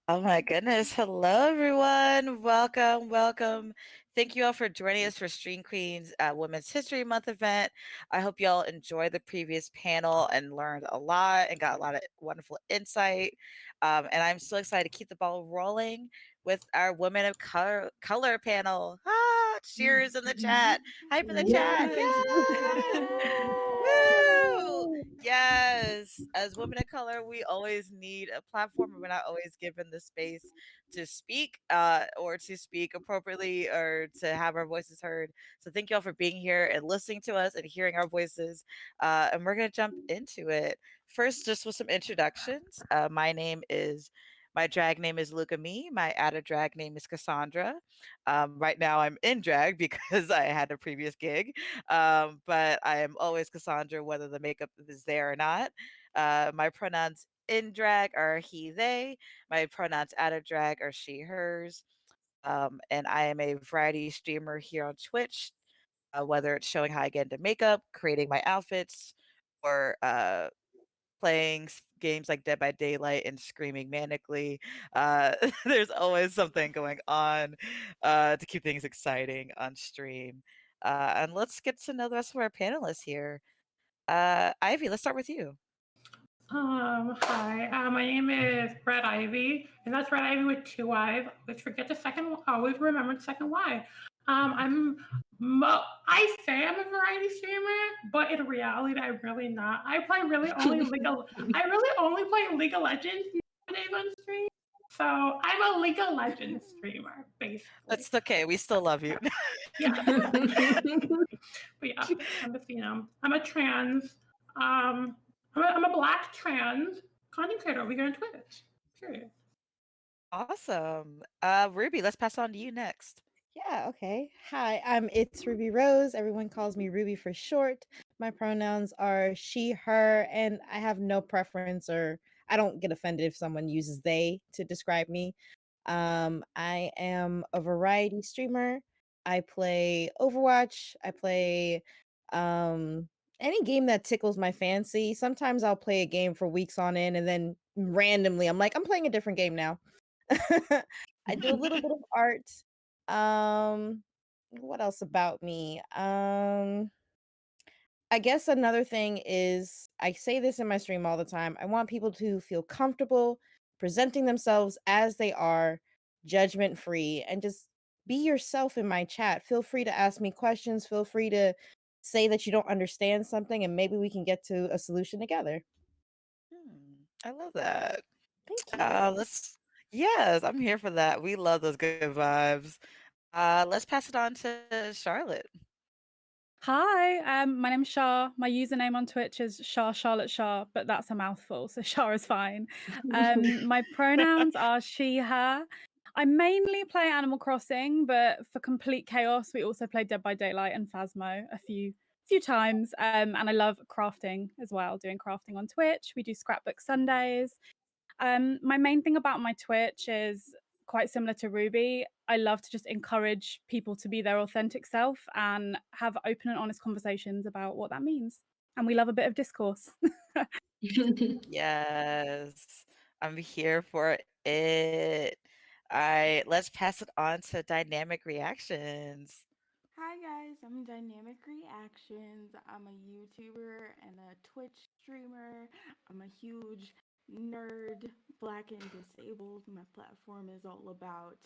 Oh my goodness. Hello, everyone. Welcome, welcome. Thank you all for joining us for Stream Queens Women's History Month event. I hope you all enjoyed the previous panel and learned a lot and got a lot of wonderful insight. And I'm so excited to keep the ball rolling with our Women of Color panel. Cheers in the chat. Hype in the chat. Yes. Woo! Yes, as women of color, we always need a platform, and we're not always given the space to speak, or to speak appropriately, or to have our voices heard. So thank you all for being here and listening to us and hearing our voices. And we're gonna jump into it. First, just with some introductions. My drag name is Luca Me. My added drag name is Cassandra. Right now, I'm in drag because I had a previous gig, but I am always Cassandra, whether the makeup is there or not. My pronouns in drag are he, they. My pronouns out of drag are she, hers. And I am a variety streamer here on Twitch, whether it's showing how I get into makeup, creating my outfits, or playing games like Dead by Daylight and screaming manically. There's always something going on to keep things exciting on stream. And let's get to know the rest of our panelists here. Ivy, let's start with you. Hi. My name is Red Ivy, and that's Red Ivy with two Y's. Always forget the second. Always remember the second Y. I say I'm a variety streamer, but in reality, I'm really not. I really only play League of Legends nowadays on stream. So I'm a League of Legends streamer, basically. That's okay. We still love you. Yeah. But yeah, I'm a trans. I'm a Black trans content creator over here on Twitch. Period. Awesome. Ruby, let's pass on to you next. Yeah, okay. Hi, it's Ruby Rose. Everyone calls me Ruby for short. My pronouns are she, her, and I have no preference, or I don't get offended if someone uses they to describe me. I am a variety streamer. I play Overwatch. I play any game that tickles my fancy. Sometimes I'll play a game for weeks on end, and then randomly I'm like, I'm playing a different game now. I do a little bit of art. What else about me? I guess another thing is I say this in my stream all the time. I want people to feel comfortable presenting themselves as they are, judgment free, and just be yourself in my chat. Feel free to ask me questions. Feel free to say that you don't understand something, and maybe we can get to a solution together. I love that. Thank you. Yes, I'm here for that. We love those good vibes. Let's pass it on to Charlotte. Hi, my name's Shah. My username on Twitch is Shah Charlotte Shah, but that's a mouthful, so Shah is fine. My pronouns are she, her. I mainly play Animal Crossing, but for complete chaos, we also play Dead by Daylight and Phasmo a few times. And I love crafting as well, doing crafting on Twitch. We do scrapbook Sundays. My main thing about my Twitch is quite similar to Ruby. I love to just encourage people to be their authentic self and have open and honest conversations about what that means. And we love a bit of discourse. Yes, I'm here for it. All right, let's pass it on to Dynamic Reactions. Hi guys, I'm Dynamic Reactions. I'm a YouTuber and a Twitch streamer. I'm a huge nerd, Black and disabled. My platform is all about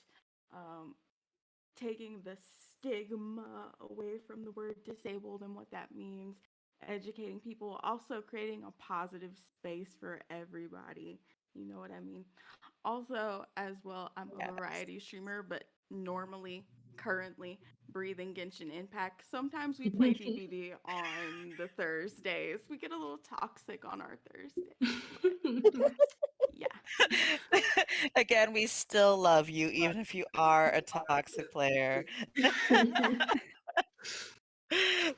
taking the stigma away from the word disabled and what that means, educating people, also creating a positive space for everybody. You know what I mean? Also, as well, I'm a variety streamer, but currently, Breathing Genshin Impact. Sometimes we play DBD on the Thursdays. We get a little toxic on our Thursdays. Yeah. Again, we still love you, even if you are a toxic player.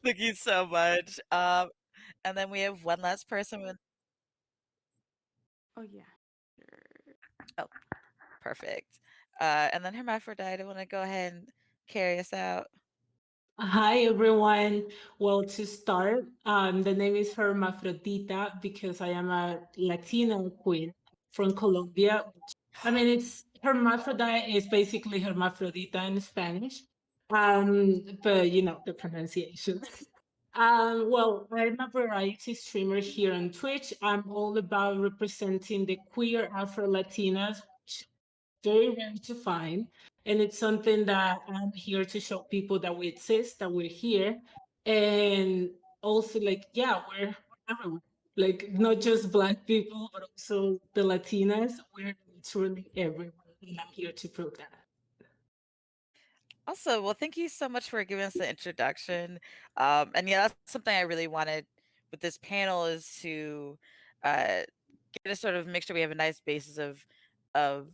Thank you so much. And then we have one last person with. Oh, yeah. Sure. Oh, perfect. And then Hermaphrodite, I want to go ahead and carry us out. Hi, everyone. Well, to start, the name is Hermafrodita because I am a Latino queen from Colombia. I mean, it's hermaphrodite is basically hermafrodita in Spanish. But you know the pronunciation. Well, I'm a variety streamer here on Twitch. I'm all about representing the queer Afro Latinas, which very rare to find. And it's something that I'm here to show people that we exist, that we're here. And also, like, yeah, we're everywhere. Like, not just Black people, but also the Latinas. We're literally everywhere. And I'm here to prove that. Also, well, thank you so much for giving us the introduction. And yeah, that's something I really wanted with this panel is to get a sort of make sure we have a nice basis of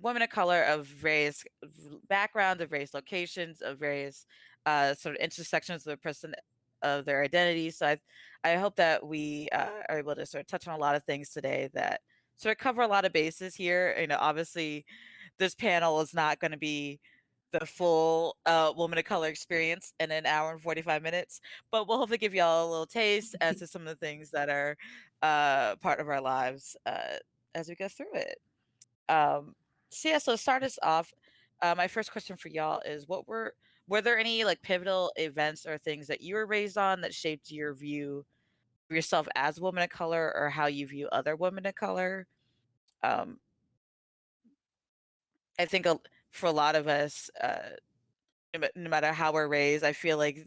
women of color of various backgrounds, of various locations, of various sort of intersections of the person of their identity. So I hope that we are able to sort of touch on a lot of things today that sort of cover a lot of bases here. You know, obviously, this panel is not going to be the full woman of color experience in an hour and 45 minutes, but we'll hopefully give y'all a little taste as to some of the things that are part of our lives as we go through it. So yeah, so to start us off, my first question for y'all is were there any like pivotal events or things that you were raised on that shaped your view of yourself as a woman of color or how you view other women of color? Um, I think for a lot of us, no matter how we're raised, I feel like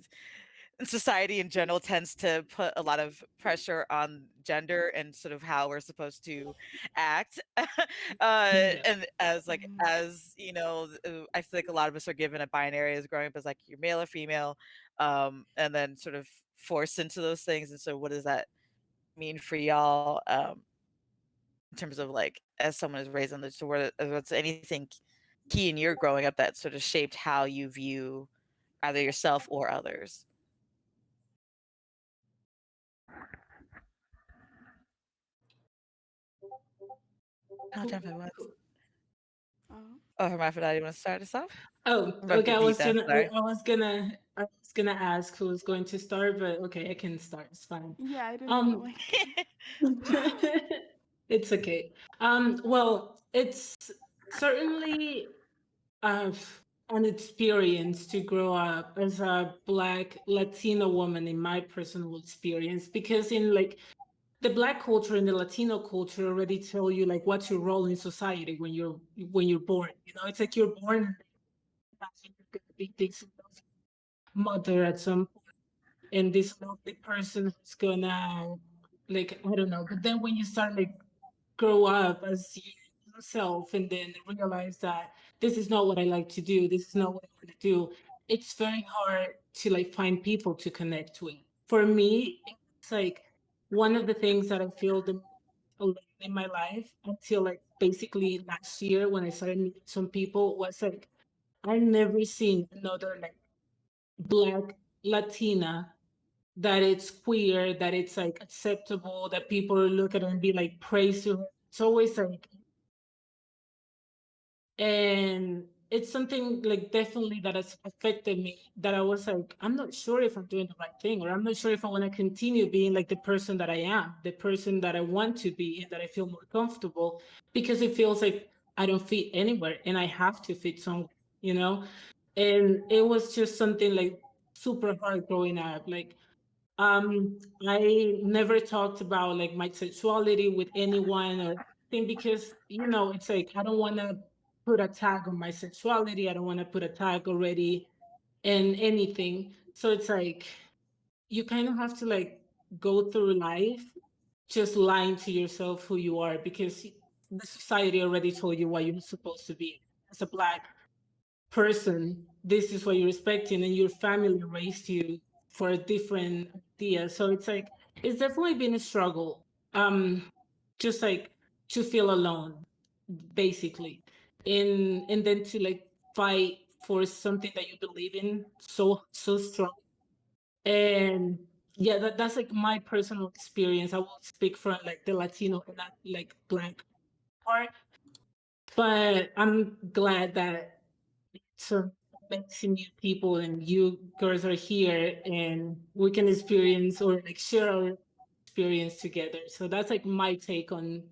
society in general tends to put a lot of pressure on gender and sort of how we're supposed to act. Yeah. And as like Mhm. as you know, I feel like a lot of us are given a binary as growing up as like you're male or female, and then sort of forced into those things. And so, what does that mean for y'all in terms of like as someone is raised on the so what's anything key in your growing up that sort of shaped how you view either yourself or others? I'll Cool, jump in once. cool. Oh. Oh, Hermaphrodite, you wanna start us off? Oh, Or okay. Pepita, sorry. I was gonna ask who was going to start, but okay, I can start. It's fine. Yeah, I didn't know. Um, Like, it's okay. Well, it's certainly uh, an experience to grow up as a Black Latino woman in my personal experience, because in like the Black culture and the Latino culture already tell you like what's your role in society when you're born. You know, it's like you're born that's you're gonna be this mother at some point, and this lovely person who's gonna like I don't know. But then when you start like grow up as yourself and then realize that this is not what I like to do, this is not what I want to do, it's very hard to like find people to connect with. For me, it's like one of the things that I feel the most alone in my life until like basically last year when I started meeting some people was like I never seen another like Black Latina that it's queer, that it's like acceptable, that people look at her and be like praise to her. It's always like, and it's something like definitely that has affected me. That I was like, I'm not sure if I'm doing the right thing, or I'm not sure if I want to continue being like the person that I am, the person that I want to be, and that I feel more comfortable, because it feels like I don't fit anywhere, and I have to fit somewhere, you know. And it was just something like super hard growing up, like I never talked about like my sexuality with anyone or anything because you know it's like I don't want to put a tag on my sexuality. I don't want to put a tag already in anything. So it's like you kind of have to like go through life just lying to yourself who you are because the society already told you what you're supposed to be as a Black person. This is what you're expecting, and your family raised you for a different idea. So it's like it's definitely been a struggle. Just like to feel alone, basically, and then to like fight for something that you believe in so strong. And yeah, that's like my personal experience. I won't speak from like the Latino and not like Black part, but I'm glad that some amazing new people and you girls are here and we can experience or like share our experience together. So that's like my take on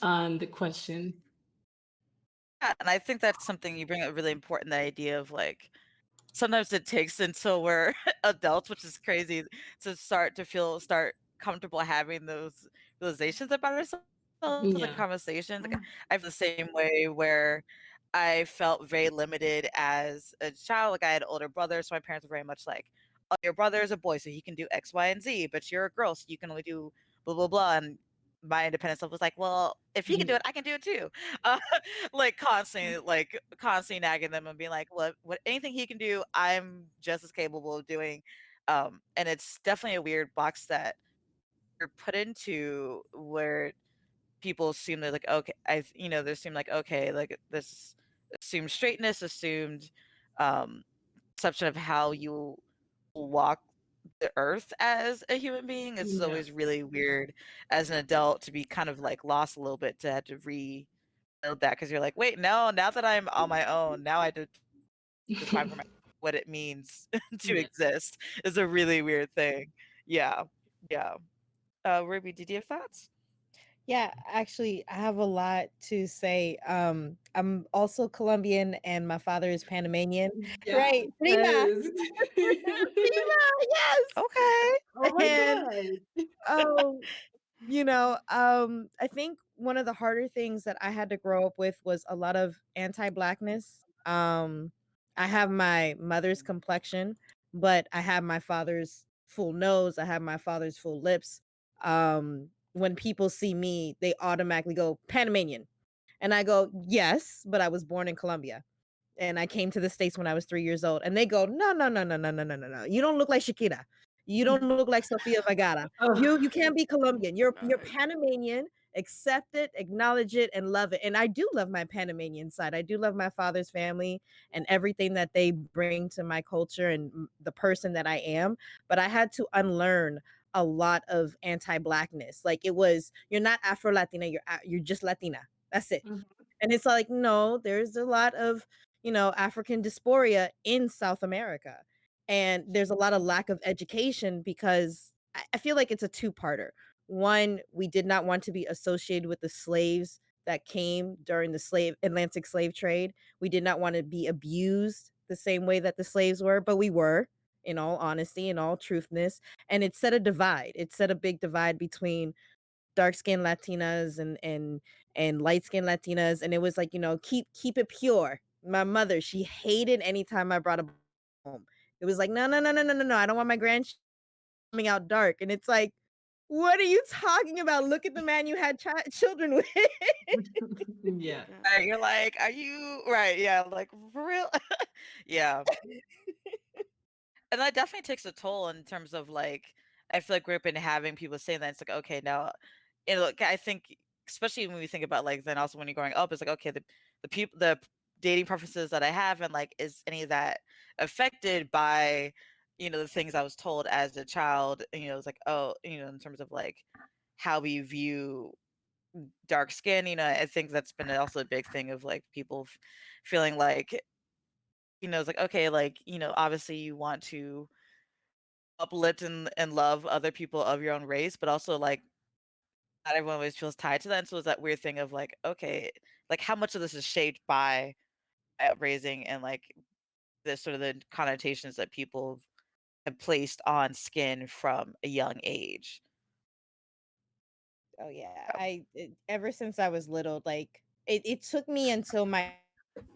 the question. Yeah, and I think that's something you bring up really important, the idea of like sometimes it takes until we're adults, which is crazy, to start comfortable having those realizations about ourselves and Yeah. conversations. Like I feel the same way where I felt very limited as a child. Like I had older brothers, so my parents were very much like, "Oh, your brother is a boy, so he can do X, Y, and Z, but you're a girl, so you can only do blah blah blah." And my independent self was like, "Well, if he can do Mhm. it, I can do it too." Constantly nagging them and being like, what anything he can do, I'm just as capable of doing. And it's definitely a weird box that you're put into where people assume they're like, okay, they assume like, okay, like this assumed straightness, assumed um perception of how you walk the earth as a human being. It's Yeah. always really weird as an adult to be kind of like lost a little bit to have to rebuild that because you're like, wait, no, now that I'm on my own, now I have to define for myself what it means to Yeah. exist is a really weird thing. Yeah. Yeah. Ruby, did you have thoughts? Yeah, actually, I have a lot to say. I'm also Colombian and my father is Panamanian. Right. Prima. Yes. Prima, yes. Oh my And God. um, I think one of the harder things that I had to grow up with was a lot of anti-blackness. I have my mother's complexion, but I have my father's full nose. I have my father's full lips. When people see me, they automatically go Panamanian. And I go, yes, but I was born in Colombia and I came to the States when I was 3 years old. And they go, no, no, no, no, no, no, no, no, no. You don't look like Shakira. You don't look like Sofia Vergara. Oh, You can't be Colombian. You're God. Panamanian. Accept it, acknowledge it, and love it. And I do love my Panamanian side. I do love my father's family and everything that they bring to my culture and the person that I am. But I had to unlearn a lot of anti-blackness. Like it was, you're not Afro Latina. You're just Latina. That's it. mhm. And it's like, no, there's a lot of, African dysphoria in South America. And there's a lot of lack of education because I feel like it's a two-parter. One, we did not want to be associated with the slaves that came during the Atlantic slave trade. We did not want to be abused the same way that the slaves were, but we were, in all honesty, in all truthness. And it set a divide. It set a big divide between dark skinned Latinas and light skinned Latinas. And it was like, keep it pure. My mother, she hated anytime I brought a home. It was like, no, no, no, no, no, no, no. I don't want my grandchildren coming out dark. And it's like, what are you talking about? Look at the man you had children with. Oh Yeah. God. Right. You're like, are you right? Yeah. Like for real. Yeah. And that definitely takes a toll in terms of like I feel like we've been having people saying that it's like okay now, look I think especially when we think about like then also when you're growing up it's like okay the dating preferences that I have and like is any of that affected by the things I was told as a child. It's like oh in terms of like how we view dark skin. I think that's been also a big thing of like people feeling like it's like okay like obviously you want to uplift and love other people of your own race, but also like not everyone always feels tied to that. And so it's that weird thing of like, okay, like how much of this is shaped by raising and like the sort of the connotations that people have placed on skin from a young age. Oh yeah, ever since I was little, like it took me until my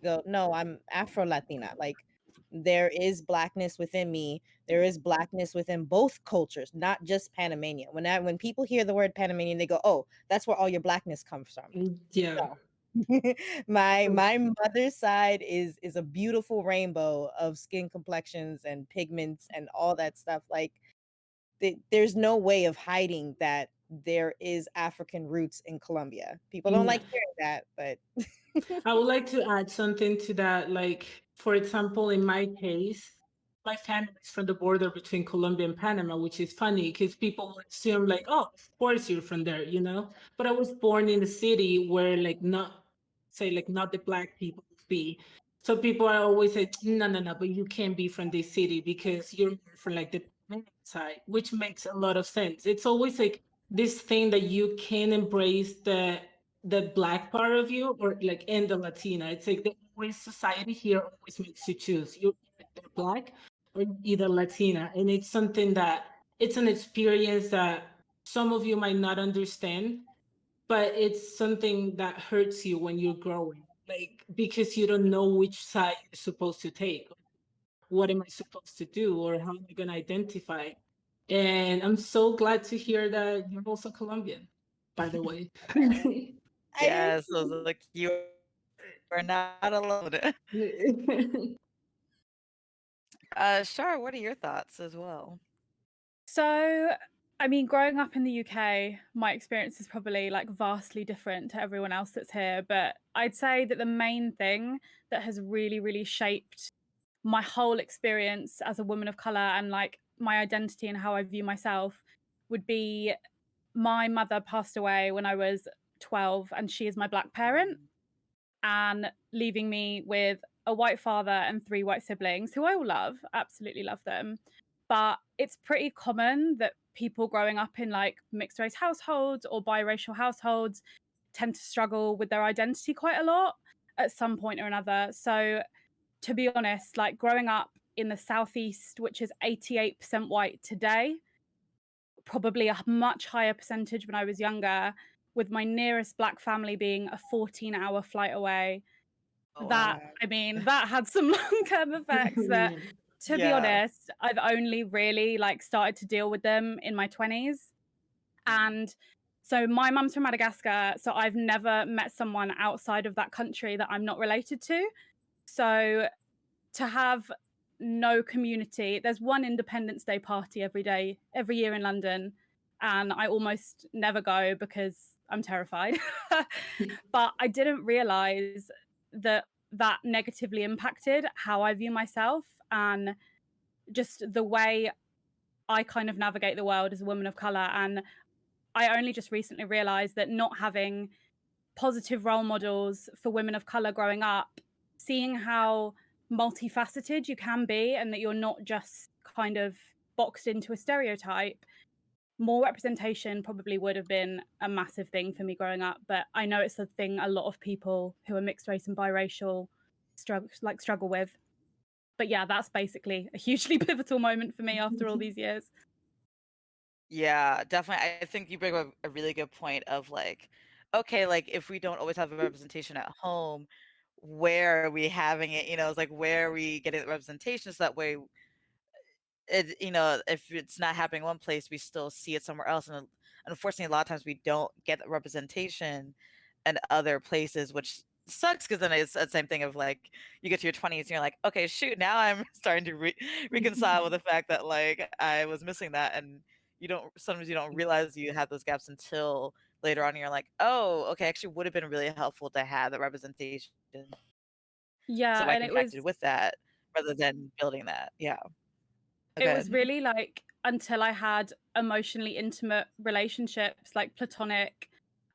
go, no, I'm Afro Latina. Like there is blackness within me. There is blackness within both cultures, not just Panamanian. When people hear the word Panamanian, they go, "Oh, that's where all your blackness comes from." Yeah. No. My mother's side is a beautiful rainbow of skin complexions and pigments and all that stuff. Like there's no way of hiding that there is African roots in Colombia. People don't Yeah. like hearing that, but I would like to add something to that. Like, for example, in my case, my family is from the border between Colombia and Panama, which is funny because people would assume, like, oh, of course you're from there, you know? But I was born in a city where, like, not the black people be. So people are always like, no, no, no, but you can't be from this city because you're more from like the Panamanian side, which makes a lot of sense. It's always like this thing that you can embrace the Black part of you or like and the Latina. It's like the always society here always makes you choose. You're either Black or either Latina, and it's something that it's an experience that some of you might not understand, but it's something that hurts you when you're growing, like because you don't know which side you're supposed to take. What am I supposed to do, or how am I going to identify? And I'm so glad to hear that you're also Colombian, by the way. I am Yes, I was like, you are not alone. Shar, what are your thoughts as well? So, I mean, growing up in the UK, my experience is probably like vastly different to everyone else that's here. But I'd say that the main thing that has really, really shaped my whole experience as a woman of color and like my identity and how I view myself would be my mother passed away when I was 12, and she is my Black parent, and leaving me with a white father and 3 white siblings who I will love, absolutely love them. But it's pretty common that people growing up in like mixed race households or biracial households tend to struggle with their identity quite a lot at some point or another. So, to be honest, like growing up in the Southeast, which is 88% white today, probably a much higher percentage when I was younger, with my nearest Black family being a 14-hour flight away. Oh, That, wow. I mean, that had some long-term effects that, to be Yeah. honest, I've only really like started to deal with them in my 20s. And so my mum's from Madagascar, so I've never met someone outside of that country that I'm not related to. So to have no community, there's one Independence Day party every year in London, and I almost never go because I'm terrified. But I didn't realize that that negatively impacted how I view myself and just the way I kind of navigate the world as a woman of color. And I only just recently realized that not having positive role models for women of color growing up, seeing how multifaceted you can be and that you're not just kind of boxed into a stereotype, more representation probably would have been a massive thing for me growing up. But I know it's a thing a lot of people who are mixed race and biracial struggle with. But yeah, that's basically a hugely pivotal moment for me after all these years. Yeah, definitely. I think you bring up a really good point of like, okay, like if we don't always have a representation at home, where are we having it? It's like where are we getting the representation so that way if it's not happening in one place, we still see it somewhere else. And unfortunately, a lot of times we don't get the representation in other places, which sucks because then it's the same thing of like you get to your 20s and you're like, okay, shoot, now I'm starting to reconcile with the fact that like I was missing that. And sometimes you don't realize you have those gaps until later on. And you're like, oh, okay, actually would have been really helpful to have the representation so Yeah, I and can it connect was with that rather than building that. Yeah. it Okay. was really like until I had emotionally intimate relationships, like platonic,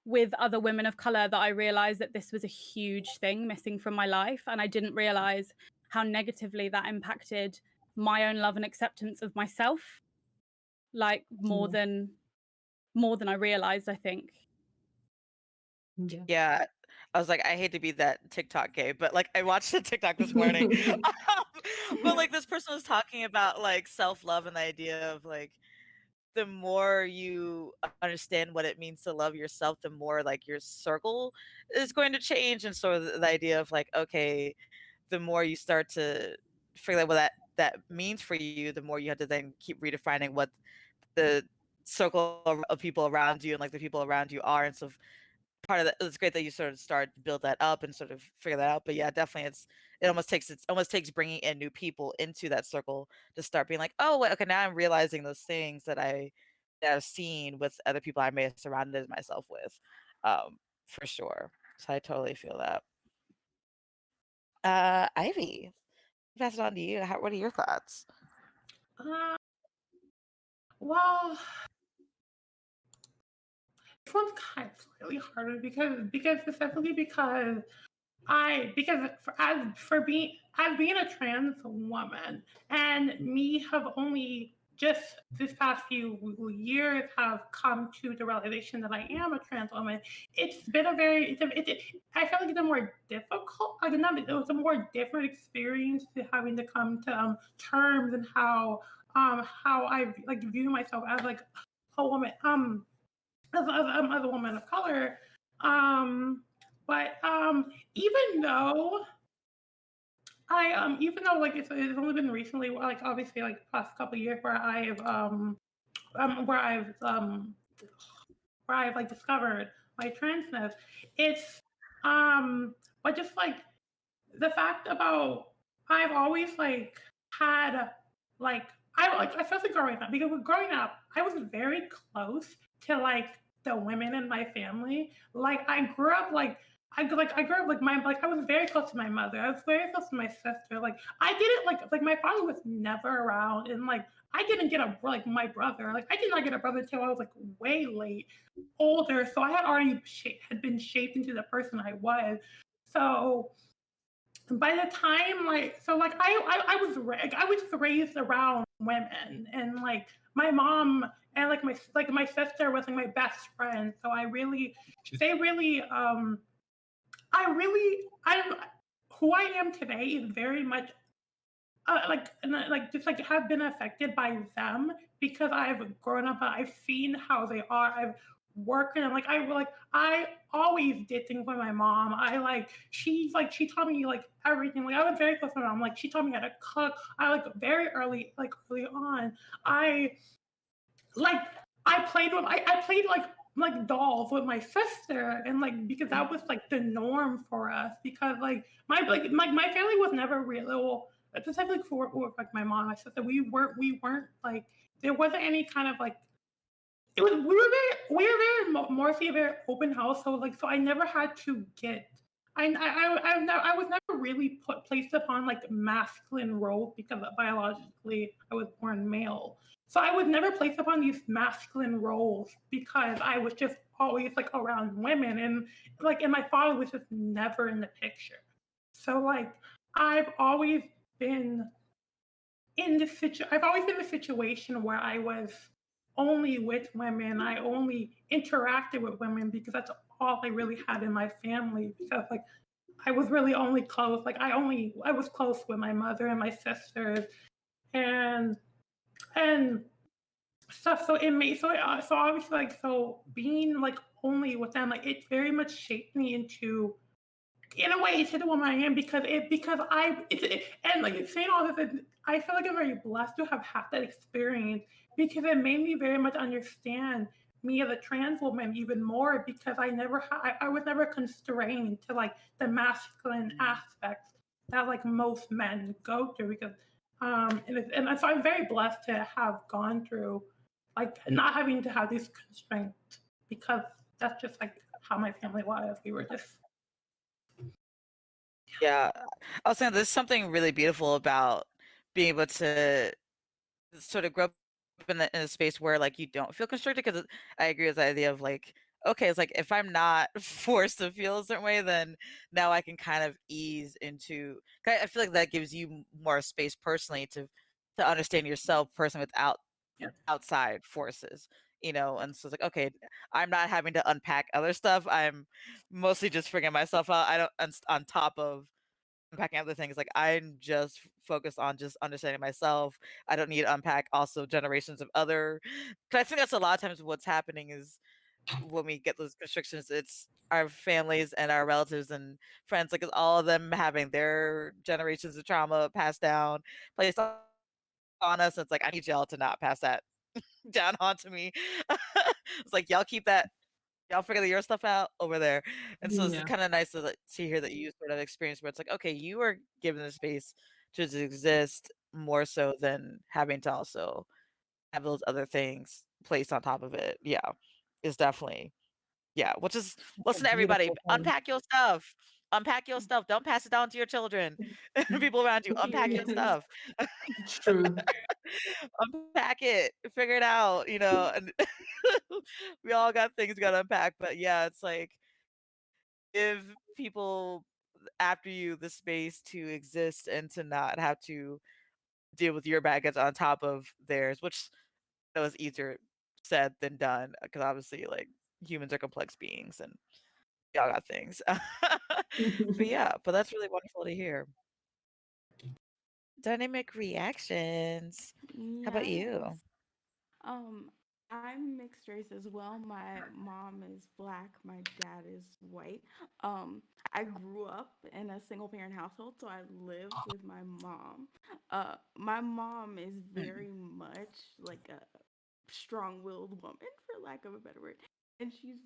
with other women of color, that I realized that this was a huge thing missing from my life. And I didn't realize how negatively that impacted my own love and acceptance of myself, like more than I realized, I think. Yeah. Yeah. I was like, I hate to be that TikTok gay, but like I watched a TikTok this morning. But like this person was talking about like self-love and the idea of like the more you understand what it means to love yourself, the more like your circle is going to change. And sort of the idea of like, okay, the more you start to figure out what that means for you, the more you have to then keep redefining what the circle of people around you and like the people around you are. And so part of that, it's great that you sort of start to build that up and sort of figure that out. But yeah, definitely it almost takes bringing in new people into that circle to start being like, oh wait, okay, now I'm realizing those things that I've seen with other people I may have surrounded myself with, for sure. So I totally feel that. Ivy, pass it on to you. What are your thoughts? Uh, well, this one's kind of slightly harder because specifically because as being a trans woman and me have only just this past few years have come to the realization that I am a trans woman. It's been a very, I feel like it's a more difficult, like not, it was a more different experience to having to come to terms and how I like view myself as like a woman, as a woman of color. But even though even though like it's only been recently, like obviously like past couple of years um where I've um where I've like discovered my transness, it's but just like the fact about I've always like had like I felt like growing up, because growing up I was very close to like the women in my family. Like I grew up like I grew up like I was very close to my mother. I was very close to my sister. Like I didn't like my father was never around, and like I didn't get a like my brother. Like I did not get a brother until I was like way late, older. So I had already had been shaped into the person I was. So by the time like so like I was just raised around women, and like my mom and like my sister was like my best friend. So I really they really I'm who I am today is very much like just like have been affected by them, because I've grown up, I've seen how they are, I've worked, and I always did things with my mom. She taught me like everything. Like I was very close to my mom. Like she taught me how to cook. I very early on. I like I played with I played like dolls with my sister, and like because that was like the norm for us, because like my family was never really well, specifically for like my mom, my sister, we weren't like there wasn't any kind of like it was mostly a very open household. Like so I never had to get I was never really placed upon like masculine roles, because biologically I was born male. So I was never placed upon these masculine roles because I was just always like around women, and my father was just never in the picture. So like I've always been I've always been in a situation where I was only with women. I only interacted with women because that's all I really had in my family. Because like I was really only close. Like I was close with my mother and my sisters, and and stuff. So it made so obviously like so being like only with them, like it very much shaped me into in a way to the woman I am, because and like saying all this, I feel like I'm very blessed to have had that experience, because it made me very much understand me as a trans woman even more, because I was never constrained to like the masculine aspects that like most men go through, because and so I'm very blessed to have gone through like not having to have these constraints, because that's just like how my family was. We were just Yeah, I was saying there's something really beautiful about being able to sort of grow up in a space where like you don't feel constricted, because I agree with the idea of like, okay, it's like if I'm not forced to feel a certain way, then now I can kind of ease into. I feel like that gives you more space personally to understand yourself personally without yeah. outside forces, and so it's like, okay, I'm not having to unpack other stuff. I'm mostly just figuring myself out. I don't on top of unpacking other things. Like I'm just focused on just understanding myself. I don't need to unpack also generations of other. Cause I think that's a lot of times what's happening is when we get those constrictions, it's our families and our relatives and friends, like it's all of them having their generations of trauma passed down, placed on us. It's like I need y'all to not pass that down onto me. It's like y'all keep that, y'all figure your stuff out over there. And so it's Yeah. kind of nice to see here that you sort of experience where it's like, okay, you are given the space to just exist more so than having to also have those other things placed on top of it. Yeah, is definitely, yeah. Which is, That's a listen to everybody, beautiful thing. unpack your stuff. Unpack your stuff. Don't pass it down to your children and people around you. Unpack your Period. stuff. True. Unpack it. Figure it out. And we all got things we got to unpack. But yeah, it's like give people after you the space to exist and to not have to deal with your baggage on top of theirs, which that was easier said than done because obviously like humans are complex beings and y'all got things. But yeah, but that's really wonderful to hear. Dynamic reactions. How about you? Yes. Um, I'm mixed race as well. My mom is black, my dad is white. Um, I grew up in a single parent household, so I lived with my mom. My mom is Mm. very much like a strong-willed woman, for lack of a better word, and she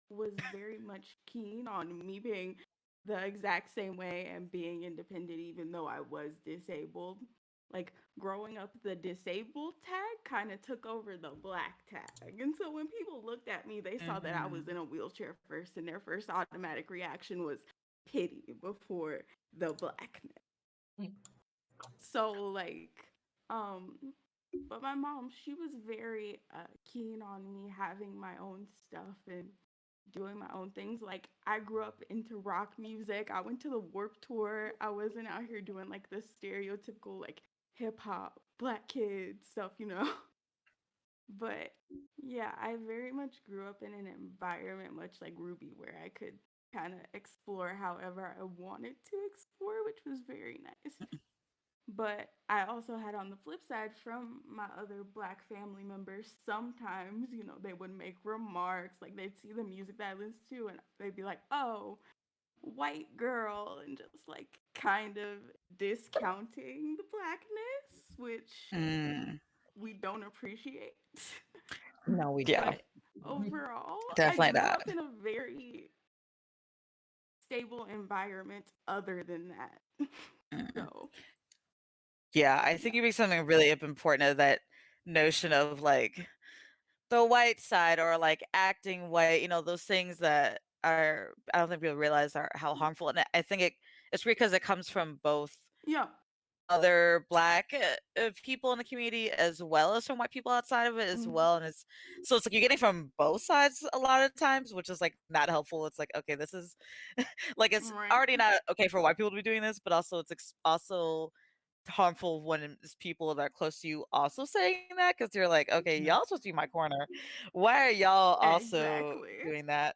was very much keen on me being the exact same way and being independent, even though I was disabled. Like growing up, the disabled tag kind of took over the black tag. And so when people looked at me, they saw that I was Mhm. in a wheelchair first, and their first automatic reaction was pity before the blackness. So, like, um, but my mom, she was very keen on me having my own stuff and doing my own things. Like I grew up into rock music. I went to the Warp Tour. I wasn't out here doing like the stereotypical like hip hop black kid stuff. But yeah, I very much grew up in an environment much like Ruby where I could kind of explore however I wanted to explore, which was very nice. But I also had on the flip side from my other black family members, sometimes, they would make remarks, like they'd see the music that I listened to and they'd be like, oh, white girl, and just like kind of discounting the blackness, which Mm. we don't appreciate. No, we Yeah, don't. But overall, I definitely grew not. up in a very stable environment other than that. Mm. So, Yeah, I yeah. think you make something really important of that notion of like the white side or like acting white, those things that are I don't think people realize are how harmful. And I think it's because it comes from both Yeah. other black people in the community as well as from white people outside of it as Mhm. well. And it's like you're getting from both sides a lot of times, which is like not helpful. It's like, okay, this is like it's Right. already not okay for white people to be doing this, but also it's also harmful when it's people that are close to you also saying that because you're like, okay, Yeah. y'all supposed to be my corner. Why are y'all also Exactly. doing that?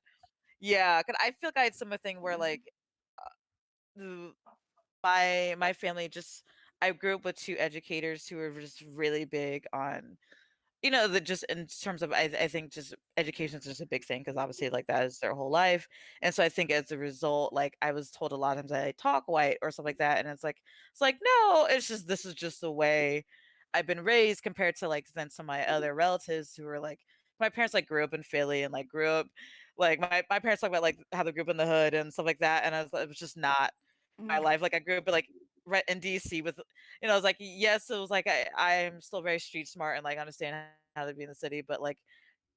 Yeah, because I feel like I had similar thing where like the- my family just I grew up with two educators who were just really big on that just in terms of I think just education is just a big thing because obviously like that is their whole life. And so I think as a result, like I was told a lot of times that I talk white or stuff like that. And it's like, no, it's just this is just the way I've been raised compared to like then some of my other relatives who were like my parents like grew up in Philly and like grew up like my parents talk about like how they grew up in the hood and stuff like that. And it was just not my Mm, life. Like I grew up like right in DC with I was like, yes, it was like I'm still very street smart and like understand how to be in the city, but like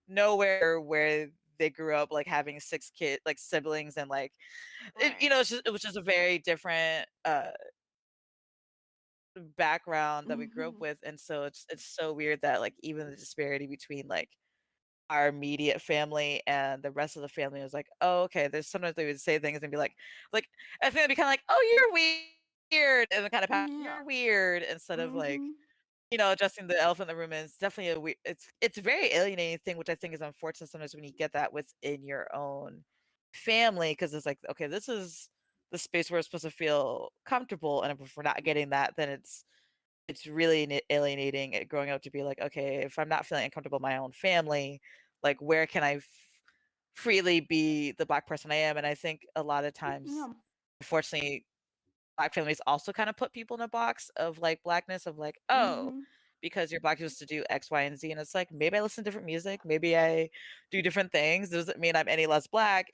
nowhere where they grew up like having six kid like siblings and like right. it was just a very different background that we grew up Mhm. with. And so it's so weird that like even the disparity between like our immediate family and the rest of the family was like, oh, okay. There's sometimes they would say things and be like I think they'd be kind of like, oh, you're weird, and then kind of Yeah. you're weird instead of like Mhm. adjusting the elephant in the room. And it's definitely it's a very alienating thing, which I think is unfortunate sometimes when you get that within your own family, because it's like, okay, this is the space where we're supposed to feel comfortable, and if we're not getting that, then it's really alienating growing up to be like, okay, if I'm not feeling uncomfortable in my own family, like where can I freely be the black person I am? And I think a lot of times, Yeah. unfortunately, black families also kind of put people in a box of like blackness of like, oh, Mhm. because you're black, you're supposed to do X, Y, and Z. And it's like, maybe I listen to different music, maybe I do different things. Doesn't mean I'm any less black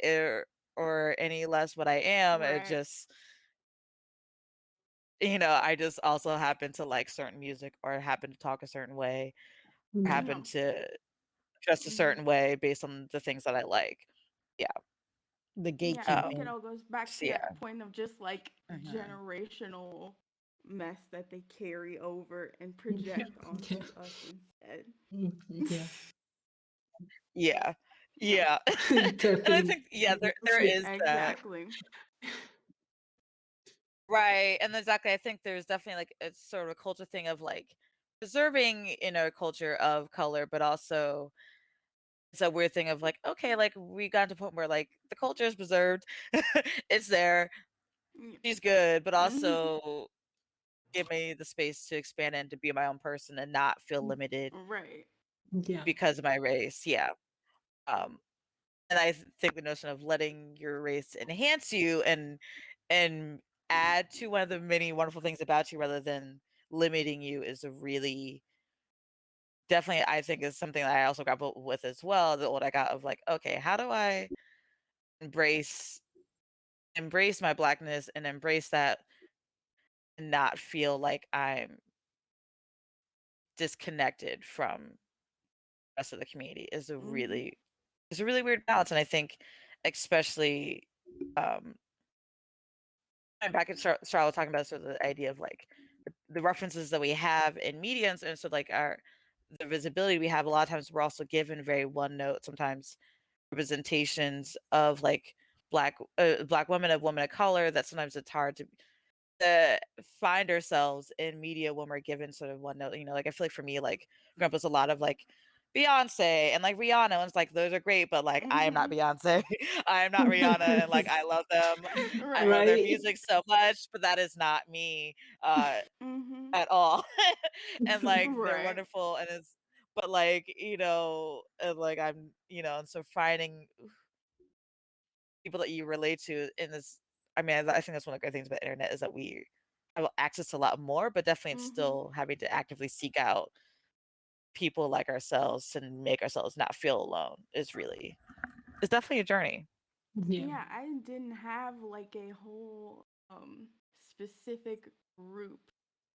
or any less what I am. It Right. just, I just also happen to like certain music or happen to talk a certain way, or Yeah. Yeah. happen to dress a Mhm. certain way based on the things that I like. Yeah. The Yeah, I think it gatekeeping. all goes back to So yeah. that point of just like Mhm. generational mess that they carry over and Yeah. project onto us instead. Yeah. Yeah. Yeah. Yeah. And I Definitely. think, yeah, there So is that. Exactly. Right, and exactly, I think there's definitely, like, it's sort of a culture thing of, like, preserving in a culture of color, but also it's a weird thing of, like, okay, like, we got to a point where, like, the culture is preserved, it's there, Yeah. she's good, but Mhm. also give me the space to expand and to be my own person and not feel limited Right. Yeah. because of my race, yeah, um, and think the notion of letting your race enhance you and add to one of the many wonderful things about you rather than limiting you is a really definitely I think is something that I also grapple with as well. The what I got of like, okay, how do I embrace embrace my blackness and embrace that and not feel like I'm disconnected from the rest of the community Mhm. is a really weird balance. And I think especially um and back at Charlotte talking about sort of the idea of like the references that we have in media and so like our the visibility we have a lot of times we're also given very one note sometimes representations of like black women of women of color that sometimes it's hard to find ourselves in media when we're given sort of one note. You know, like I feel like for me, like growing up was a lot of like Beyonce and like Rihanna, and it's like those are great, but like I am not Mhm. Beyonce, I am not Rihanna, and like I love them, I love Right. their Right. music so much, but that is not me uh, Mhm. at all. And like they're Right. wonderful, and it's but like you know, and like I'm you know, and so finding people that you relate to in this I mean, I think that's one of the great things about the internet is that we have access to a lot more, but definitely it's Mhm. still having to actively seek out people like ourselves and make ourselves not feel alone is really it's definitely a journey. Yeah. Yeah, I didn't have like a whole specific group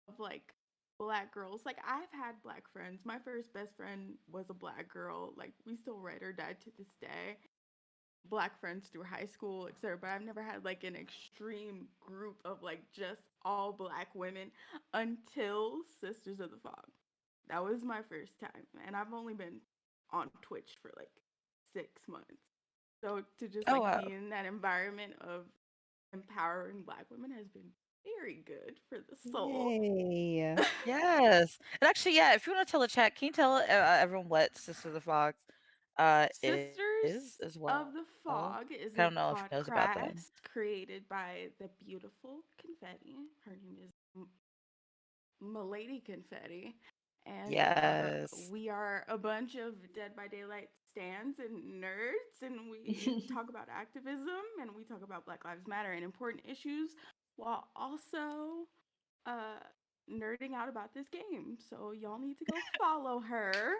of like black girls. Like I've had black friends. My first best friend was a black girl. Like we still write or die to this day. Black friends through high school, etc. But I've never had like an extreme group of like just all black women until Sisters of the Fog. That was my first time. And I've only been on Twitch for like 6 months. So to just Oh like be wow. in that environment of empowering black women has been very good for the soul. Yay. Yes. And actually, yeah, if you want to tell the chat, can you tell everyone what Sister of the Fox is Sisters as of well? the I Fog is a don't know if he knows about them. podcast created by the beautiful Confetti. Her name is Milady Confetti. And Yes. we are a bunch of Dead by Daylight stands and nerds, and we talk about activism and we talk about Black Lives Matter and important issues while also uh, nerding out about this game. So y'all need to go follow her.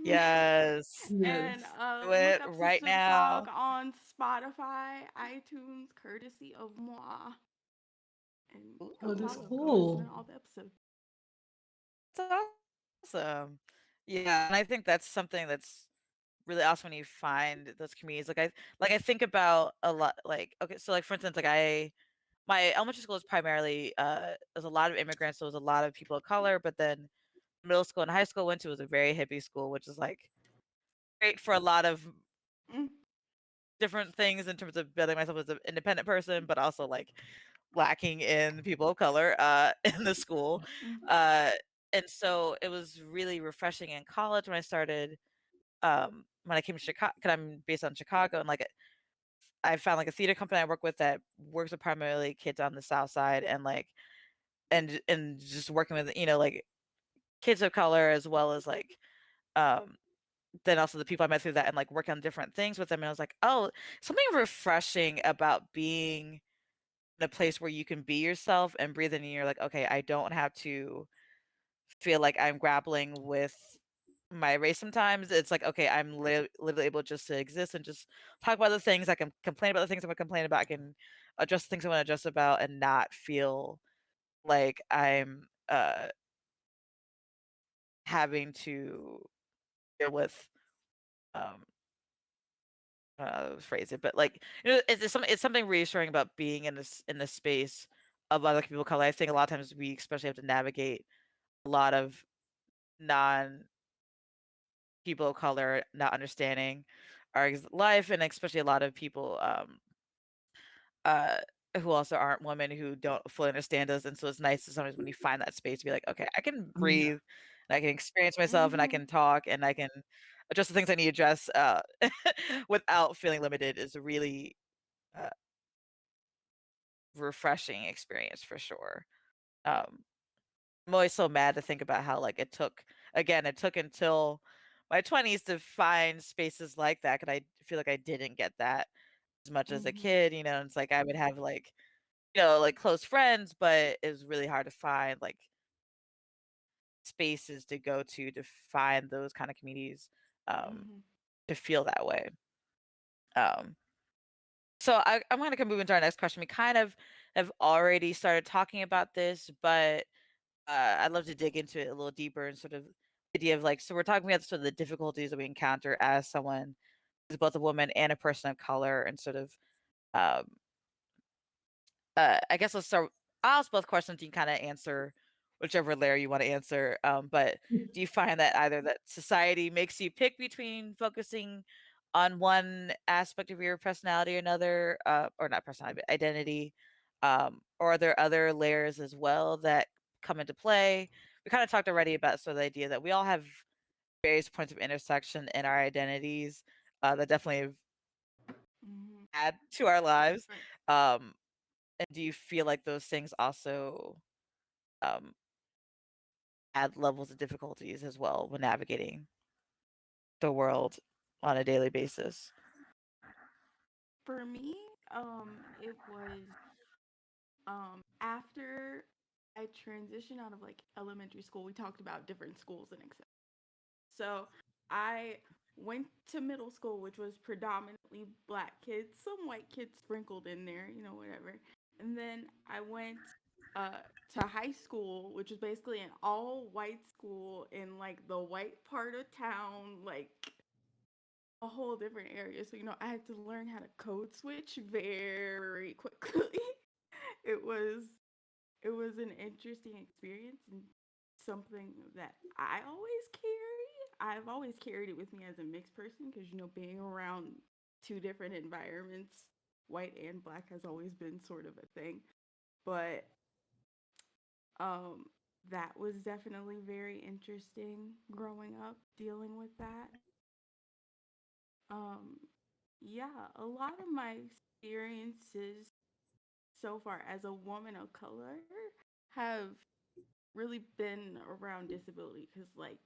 Yes. And Yes. Do look it up right Sister of the Fog now. on Spotify, iTunes, courtesy of moi. And go Oh, that's Ooh. follow, go listen to cool. all the episodes. That's awesome. Yeah, and I think that's something that's really awesome when you find those communities. Like I think about a lot like okay, so like for instance, like my elementary school is primarily there's a lot of immigrants, so there's a lot of people of color, but then middle school and high school I went to was a very hippie school, which is like great for a lot of Mm, different things in terms of building myself as an independent person, but also like lacking in people of color in the school. mhm, Uh and so it was really refreshing in college when I started when I came to Chicago, because I'm based on Chicago, and like I found like a theater company I work with that works with primarily kids on the South Side, and like and just working with you know like kids of color as well as like um then also the people I met through that and like working on different things with them, and I was like, oh, something refreshing about being in a place where you can be yourself and breathe in, and you're like, okay, I don't have to feel like I'm grappling with my race sometimes. It's like, okay, I'm literally able just to exist and just talk about the things I can complain about the things I'm gonna complain about. I can address the things I want to address about and not feel like I'm having to deal with um phrase it, but like you know, it's something reassuring about being in this space of other people of color. I think a lot of times we especially have to navigate a lot of non people of color not understanding our life, and especially a lot of people uh who also aren't women who don't fully understand us, and so it's nice to sometimes when you find that space to be like, okay, I can Yeah. breathe, and I can experience myself, and I Mm-hmm. can talk, and I can address the things I need to address without feeling limited is a really uh, refreshing experience for sure. Um, I'm always so mad to think about how like it took until my 20s to find spaces like that, because I feel like I didn't get that as much as a Mm-hmm. kid. It's like I would have like like close friends, but it was really hard to find like spaces to go to find those kind of communities, um, Mm-hmm. to feel that way. Um, so I'm gonna move into our next question. We kind of have already started talking about this, but I'd love to dig into it a little deeper and sort of idea of like, so we're talking about sort of the difficulties that we encounter as someone who's both a woman and a person of color, and sort of um, I guess let's start. I'll ask both questions. You can kind of answer whichever layer you want to answer. But do you find that either that society makes you pick between focusing on one aspect of your personality or another, or not personality, but identity, or are there other layers as well that come into play? We kind of talked already about sort of the idea that we all have various points of intersection in our identities that definitely Mm-hmm. add to our lives. Right. Um, and do you feel like those things also um, add levels of difficulties as well when navigating the world on a daily basis? For me, it was after I transitioned out of like elementary school. We talked about different schools and etc. So I went to middle school, which was predominantly black kids, some white kids sprinkled in there, whatever. And then I went to high school, which was basically an all white school in like the white part of town, like a whole different area. So, I had to learn how to code switch very quickly. it was it was an interesting experience and something that I always carry. I've always carried it with me as a mixed person because being around two different environments, white and black, has always been sort of a thing. But um that was definitely very interesting growing up dealing with that. Um yeah, a lot of my experiences so far as a woman of color have really been around disability because like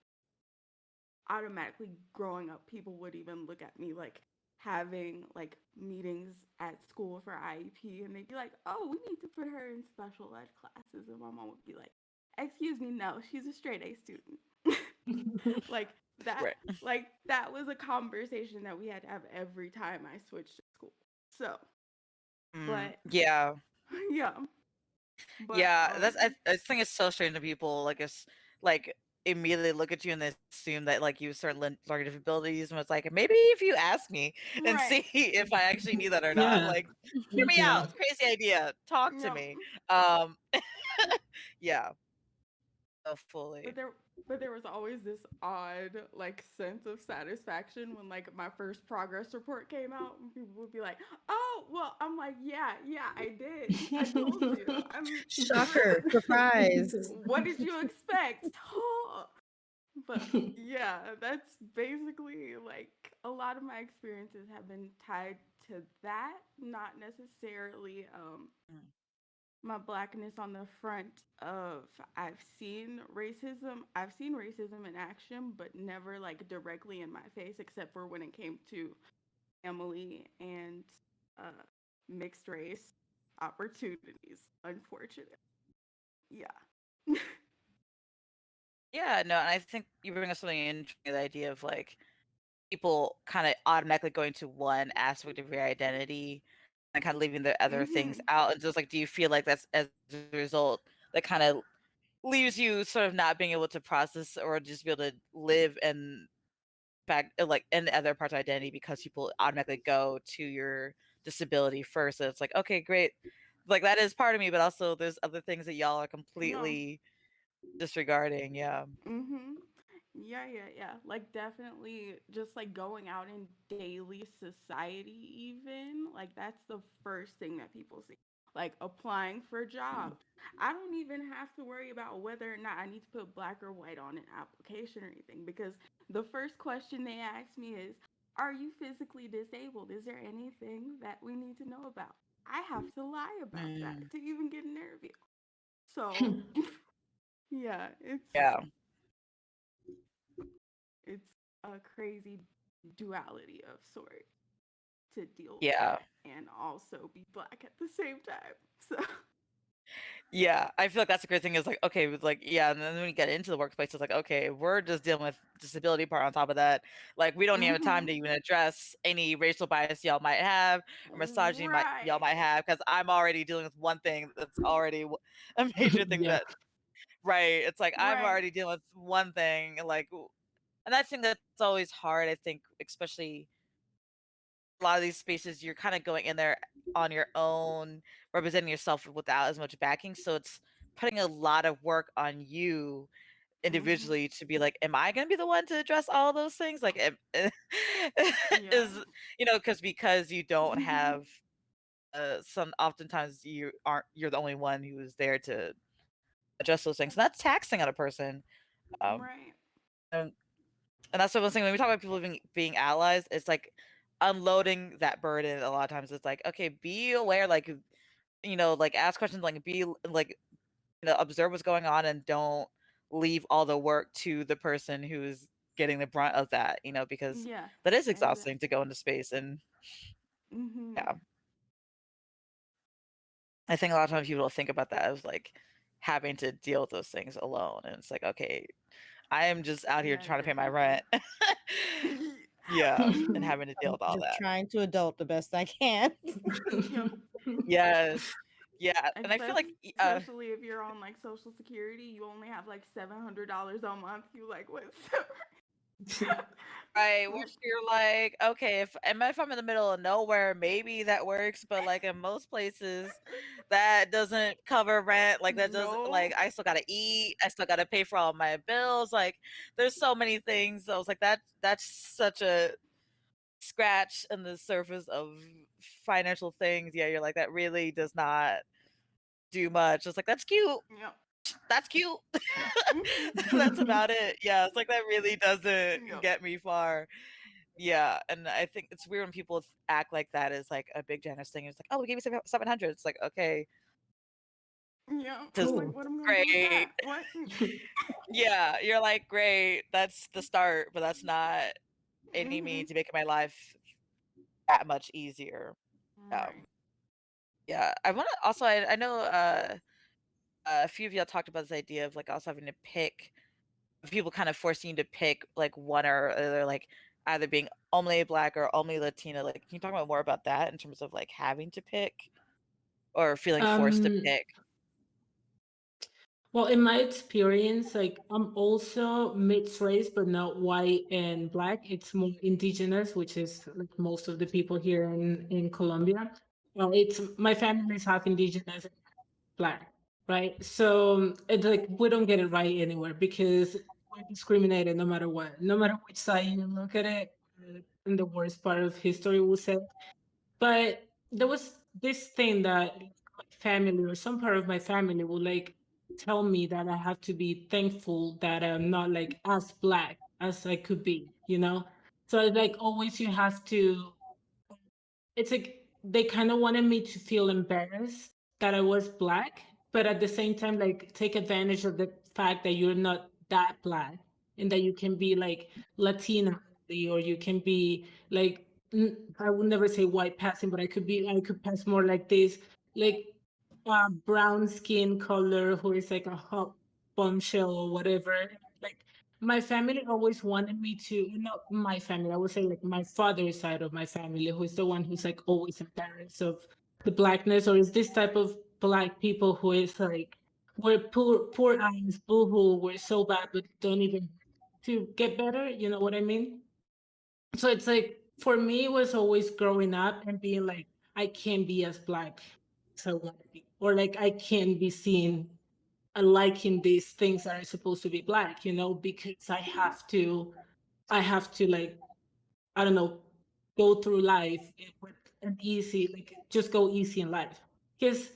automatically growing up people would even look at me like having like meetings at school for IEP and they'd be like, oh, we need to put her in special ed classes, and my mom would be like, excuse me, no, she's a straight A student. like that Right. that was a conversation that we had to have every time I switched to school. So but Yeah. yeah, but Yeah, I think it's so strange to people like it's like immediately look at you and they assume that like you have certain learning difficulties, and it's like maybe if you ask me and right. see if I actually need that or not, Yeah. like hear me Yeah. out. It's a crazy idea. Talk to No. me. Um, yeah, oh, But fully. there was always this odd like sense of satisfaction when like my first progress report came out and people would be like, "Oh, well," I'm like, "Yeah, I did. I told you. Shocker, surprise. What did you expect?" But yeah, that's basically like a lot of my experiences have been tied to that, not necessarily Mm. my blackness on the front of I've seen racism in action, but never like directly in my face, except for when it came to family and uh, mixed race opportunities, unfortunately. Yeah. Yeah, no, and I think you bring up something interesting, the idea of like people kind of automatically going to one aspect of your identity and kind of leaving the other things Mhm. out. And just like, do you feel like that's as a result that kind of leaves you sort of not being able to process or just be able to live in back like in the other parts of identity because people automatically go to your disability first? So it's like, okay, great. Like that is part of me, but also there's other things that y'all are No. completely disregarding. Yeah. Mhm. Yeah. Like definitely just like going out in daily society even, like that's the first thing that people see. like applying for jobs. I don't even have to worry about whether or not I need to put black or white on an application or anything because the first question they ask me is, are you physically disabled? Is there anything that we need to know about? I have to lie about that Mm, to even get an interview. So, yeah, yeah. it's a crazy duality of sorts to deal Yeah. with and also be black at the same time. So, Yeah, I feel like that's the great thing is like, okay, with like, yeah, and then when you get into the workplace, it's like, okay, we're just dealing with disability part on top of that. Like, we don't even have time mhm. to even address any racial bias y'all might have or misogyny y'all Right. might have, because I'm already dealing with one thing that's already a major thing Yeah. that, right? It's like I'm Right. already dealing with one thing, like, and I think that's always hard. I think, especially a lot of these spaces, you're kind of going in there on your own, representing yourself without as much backing. So it's putting a lot of work on you Mhm. individually to be like, am I going to be the one to address all those things? Like, Yeah. is, because you don't have some, oftentimes you're the only one who is there to address those things. And that's taxing on a person. Um, Right. and, and that's what I was saying when we talk about people being allies, it's like unloading that burden. A lot of times it's like, okay, be aware, like, like ask questions, like be like, observe what's going on and don't leave all the work to the person who's getting the brunt of that, because Yeah. that is exhausting to Exactly. go into space. And Mhm. yeah, I think a lot of times people don't think about that as like having to deal with those things alone. And it's like, okay, I am just out here Yeah, trying to pay my definitely. rent. Yeah, and having to deal I'm with all just that. trying to adult the best I can. Yep. Yes. Yeah, and I feel like Especially if you're on like Social Security, you only have like $700 a month. You like what? right, which you're like, okay, if I'm in the middle of nowhere, maybe that works, but like in most places, that doesn't cover rent. Like that doesn't, like No. I still gotta eat, I still gotta pay for all my bills. Like there's so many things. So I was like, that's such a scratch in the surface of financial things. Yeah, you're like, that really does not do much. It's like that's cute. Yep. That's cute. Mhm. That's about it. Yeah, it's like that really doesn't Yep. get me far. Yeah, and I think it's weird when people act like that is like a big generous thing. It's like, oh, we gave you 700. It's like, okay, Yeah. just I'm like, Cool. what am I gonna do with great. that? What? Yeah, you're like, great. That's the start, but that's not any Mhm. means to making my life that much easier. Right. Yeah. I want to also, I know a few of y'all talked about this idea of like also having to pick, people kind of forcing you to pick like one or other, like either being only black or only Latina. Like, can you talk about more about that in terms of like having to pick or feeling forced to um pick? Well, in my experience, like I'm also mixed race, but not white and black. It's more indigenous, which is like most of the people here in Colombia. Well, it's my family is half indigenous and black, right? So it's like we don't get it right anywhere because we're discriminated no matter what, no matter which side you look at it. In the worst part of history, we'll say. But there was this thing that my family or some part of my family will like tell me that I have to be thankful that I'm not like as black as I could be, you know? So it's like always you have to, it's like they kind of wanted me to feel embarrassed that I was black, but at the same time, like take advantage of the fact that you're not that black and that you can be like Latina or you can be like I would never say white passing, but I could pass more like this, like brown skin color who is like a hot bombshell or whatever. Like my family always wanted me to, not my family, I would say like my father's side of my family, who is the one who's like always embarrassed of the blackness, or is this type of black people who is like, we're poor eyes, boohoo, we're so bad, but don't even to get better. You know what I mean? So it's like for me, it was always growing up and being like, I can't be as black as I want to be, or like I can't be seen liking these things that are supposed to be black, you know, because I have to like, I don't know, go through life with an easy, like just go easy in life. Because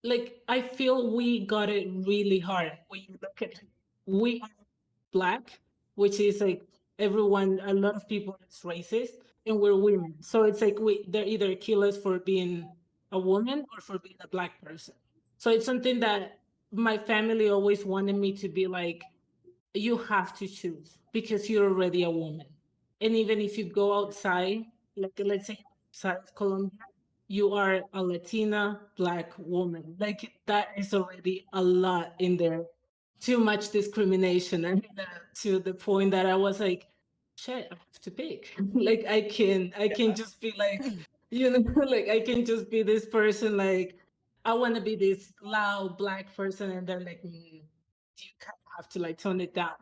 like I feel we got it really hard when you look at it. We are black, which is like everyone, a lot of people is racist, and we're women. So it's like they either kill us for being a woman or for being a black person. So it's something that my family always wanted me to be like, you have to choose because you're already a woman. And even if you go outside, like let's say outside of Colombia, you are a Latina black woman. Like that is already a lot in there. Too much discrimination, and to the point that I was like, shit, I have to pick. Like I can just be like, like I can just be this person. Like I want to be this loud black person, and they're like, you kind of have to like tone it down.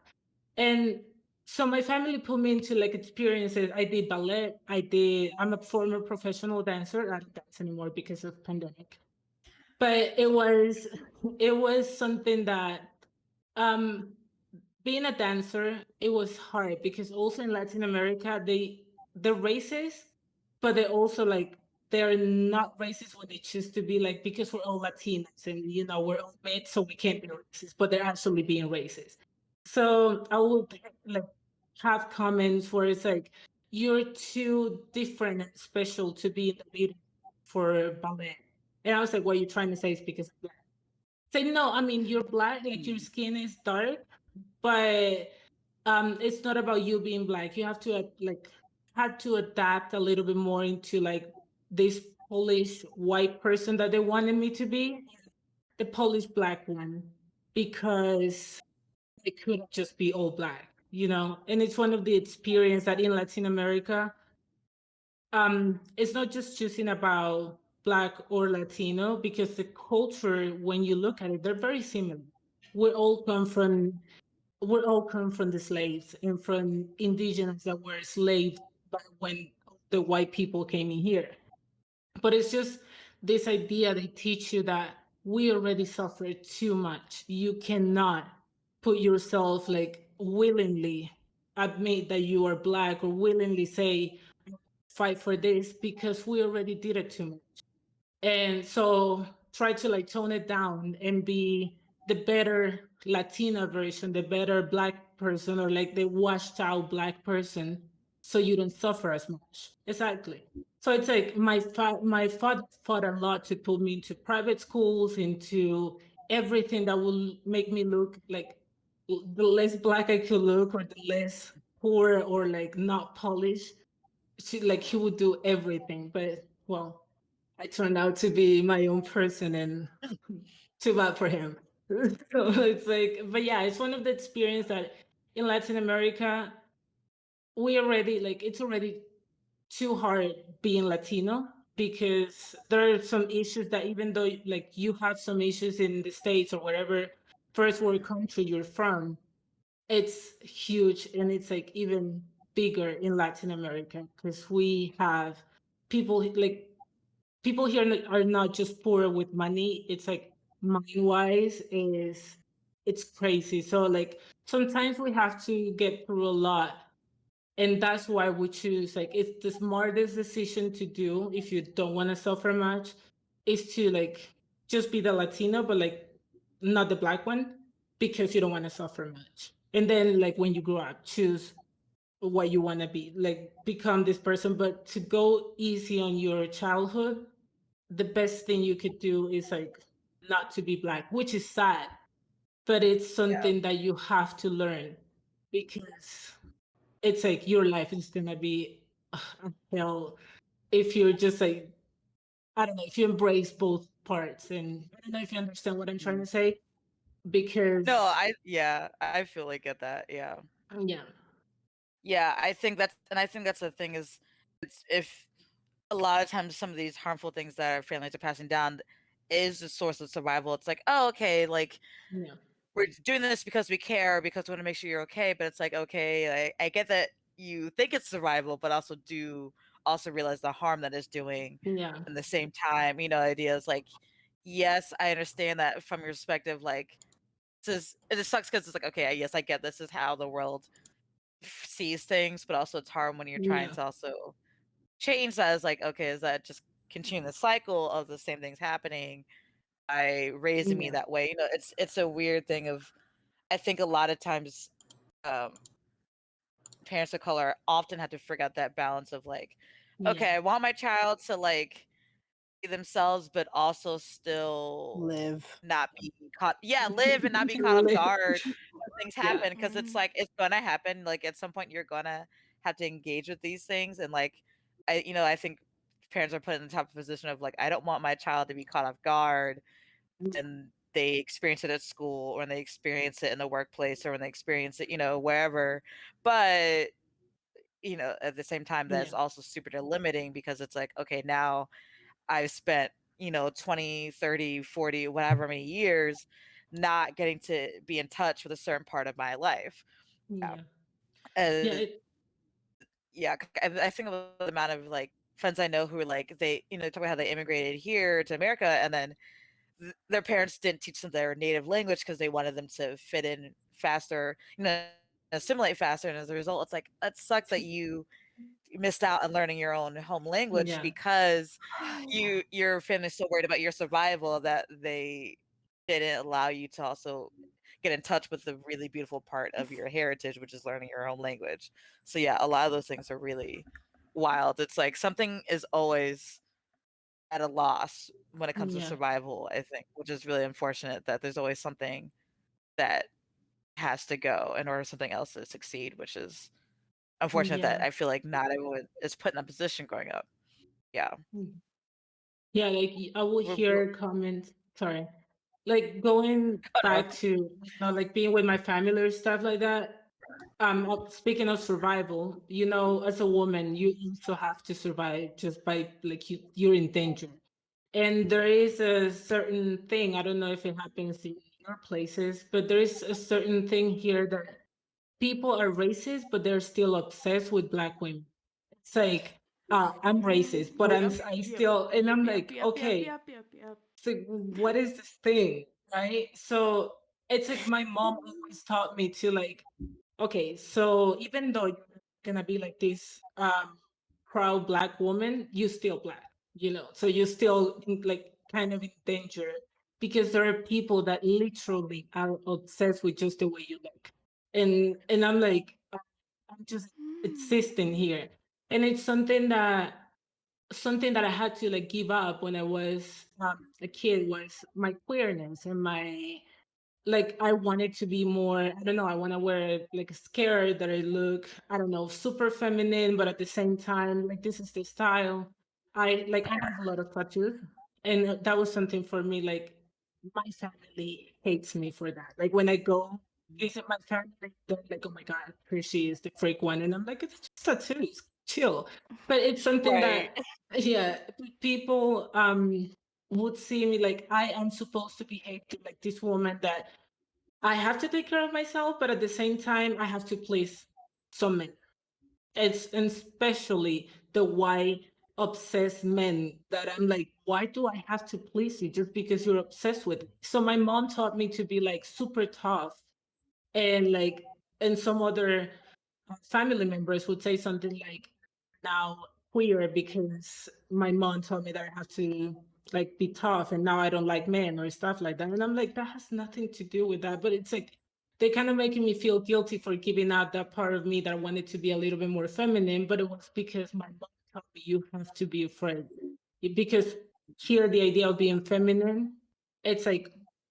And so my family put me into like experiences. I did ballet. I'm a former professional dancer. I don't dance anymore because of pandemic. But it was something that um being a dancer, it was hard because also in Latin America, they're racist, but they also like they're not racist when they choose to be, like, because we're all Latinas and we're all made, so we can't be racist, but they're actually being racist. So I would like have comments where it's like, you're too different and special to be in the lead for ballet. And I was like, what you're trying to say is because I'm black. Say, no, I mean, you're black, like your skin is dark, but it's not about you being black. You have to like had to adapt a little bit more into like this Polish white person that they wanted me to be, the Polish black one, because it couldn't just be all black. And it's one of the experience that in Latin America, it's not just choosing about black or Latino, because the culture, when you look at it, they're very similar. We all come from the slaves and from indigenous that were enslaved when the white people came in here. But it's just this idea they teach you that we already suffered too much. You cannot put yourself like willingly admit that you are black or willingly say fight for this because we already did it too much. And so try to like tone it down and be the better Latina version, the better black person, or like the washed out black person, so you don't suffer as much. Exactly. So it's like my father fought a lot to put me into private schools, into everything that will make me look like the less black I could look, or the less poor or like not polished. He would do everything, but well, I turned out to be my own person, and too bad for him. So it's like, but yeah, it's one of the experience that in Latin America, it's already too hard being Latino, because there are some issues that even though like you have some issues in the States or whatever first world country you're from, it's huge, and it's like even bigger in Latin America, because we have people here are not just poor with money. It's like mind wise it's crazy. So like sometimes we have to get through a lot, and that's why we choose, like, it's the smartest decision to do if you don't want to suffer much, is to like just be the Latino, but like not the black one, because you don't want to suffer much. And then like when you grow up, choose what you want to be, like become this person. But to go easy on your childhood, the best thing you could do is like not to be black, which is sad, but it's Yeah. something that you have to learn, because it's like your life is gonna be a hell if you're just like, I don't know, if you embrace both parts. And I don't know if you understand what I'm trying to say, No, because I feel like get that. Yeah. yeah, Yeah, I think that's the thing is it's if a lot of times some of these harmful things that our families are passing down is the source of survival. It's like, oh, okay, like yeah, we're doing this because we care, because we want to make sure you're okay. But it's like, okay, I get that you think it's survival, but also do also realize the harm that it's doing yeah, in the same time. Ideas like, yes, I understand that from your perspective, like it just sucks because it's like, okay, yes, I get this is how the world sees things, but also it's hard when you're trying yeah, to also change that. As like, okay, is that just continuing the cycle of the same things happening, by raising me Yeah. that way. It's a weird thing of I think a lot of times um parents of color often have to figure out that balance of like, Yeah. okay, I want my child to like be themselves, but also still Live. not be caught. Yeah, live and not be caught off Live. guard when things Yeah. happen because it's like it's gonna happen. Like at some point, you're gonna have to engage with these things, and like I think parents are put in the top position of like, I don't want my child to be caught off guard and they experience it at school or when they experience it in the workplace or when they experience it, wherever. But at the same time, Yeah. that's also super limiting because it's like, okay, now I've spent, 20, 30, 40, whatever many years not getting to be in touch with a certain part of my life. Yeah. Yeah. Yeah. Uh, yeah. I think of the amount of like friends I know who are like, they, talk about how they immigrated here to America and then their parents didn't teach them their native language because they wanted them to fit in faster, assimilate faster. And as a result, it's like, that sucks that you missed out on learning your own home language Yeah. because your family's so worried about your survival that they didn't allow you to also get in touch with the really beautiful part of your heritage, which is learning your own language. So yeah, a lot of those things are really wild. It's like something is always at a loss when it comes to Yeah. survival, I think, which is really unfortunate that there's always something that has to go in order for something else to succeed, which is unfortunate that Yeah. I feel like not everyone is put in that position growing up. Yeah. Yeah, like I will hear comments. Sorry, like going Oh, no. back to like being with my family or stuff like that. Speaking of survival, as a woman, you also have to survive just by like you're in danger, and there is a certain thing. I don't know if it happens in your places, but there is a certain thing here that people are racist, but they're still obsessed with Black women. It's like, I'm racist, but I still, and I'm like, okay, Yep. so what is this thing, right? So it's like my mom always taught me to like, okay, so even though you're gonna be like this proud Black woman, you still Black, so you're still like kind of in danger because there are people that literally are obsessed with just the way you look, and I'm like, I'm just existing here, and it's something that I had to like give up when I was a kid was my queerness and my like I wanted to be more, I don't know, I want to wear like a skirt that I look, I don't know, super feminine, but at the same time, like this is the style. I have a lot of tattoos. And that was something for me, like my family hates me for that. Like when I go visit my family, they're like, oh my God, here she is, the freak one. And I'm like, it's just tattoos, chill. But it's something Right. that, yeah, people would see me like I am supposed to behave to like this woman that I have to take care of myself, but at the same time, I have to please some men. It's and especially the white obsessed men that I'm like, why do I have to please you just because you're obsessed with me? So my mom taught me to be like super tough and like, and some other family members would say something like, now queer because my mom told me that I have to like be tough and now I don't like men or stuff like that. And I'm like, that has nothing to do with that. But it's like they kind of making me feel guilty for giving out that part of me that I wanted to be a little bit more feminine, but it was because my mom told me you have to be afraid. Because here the idea of being feminine, it's like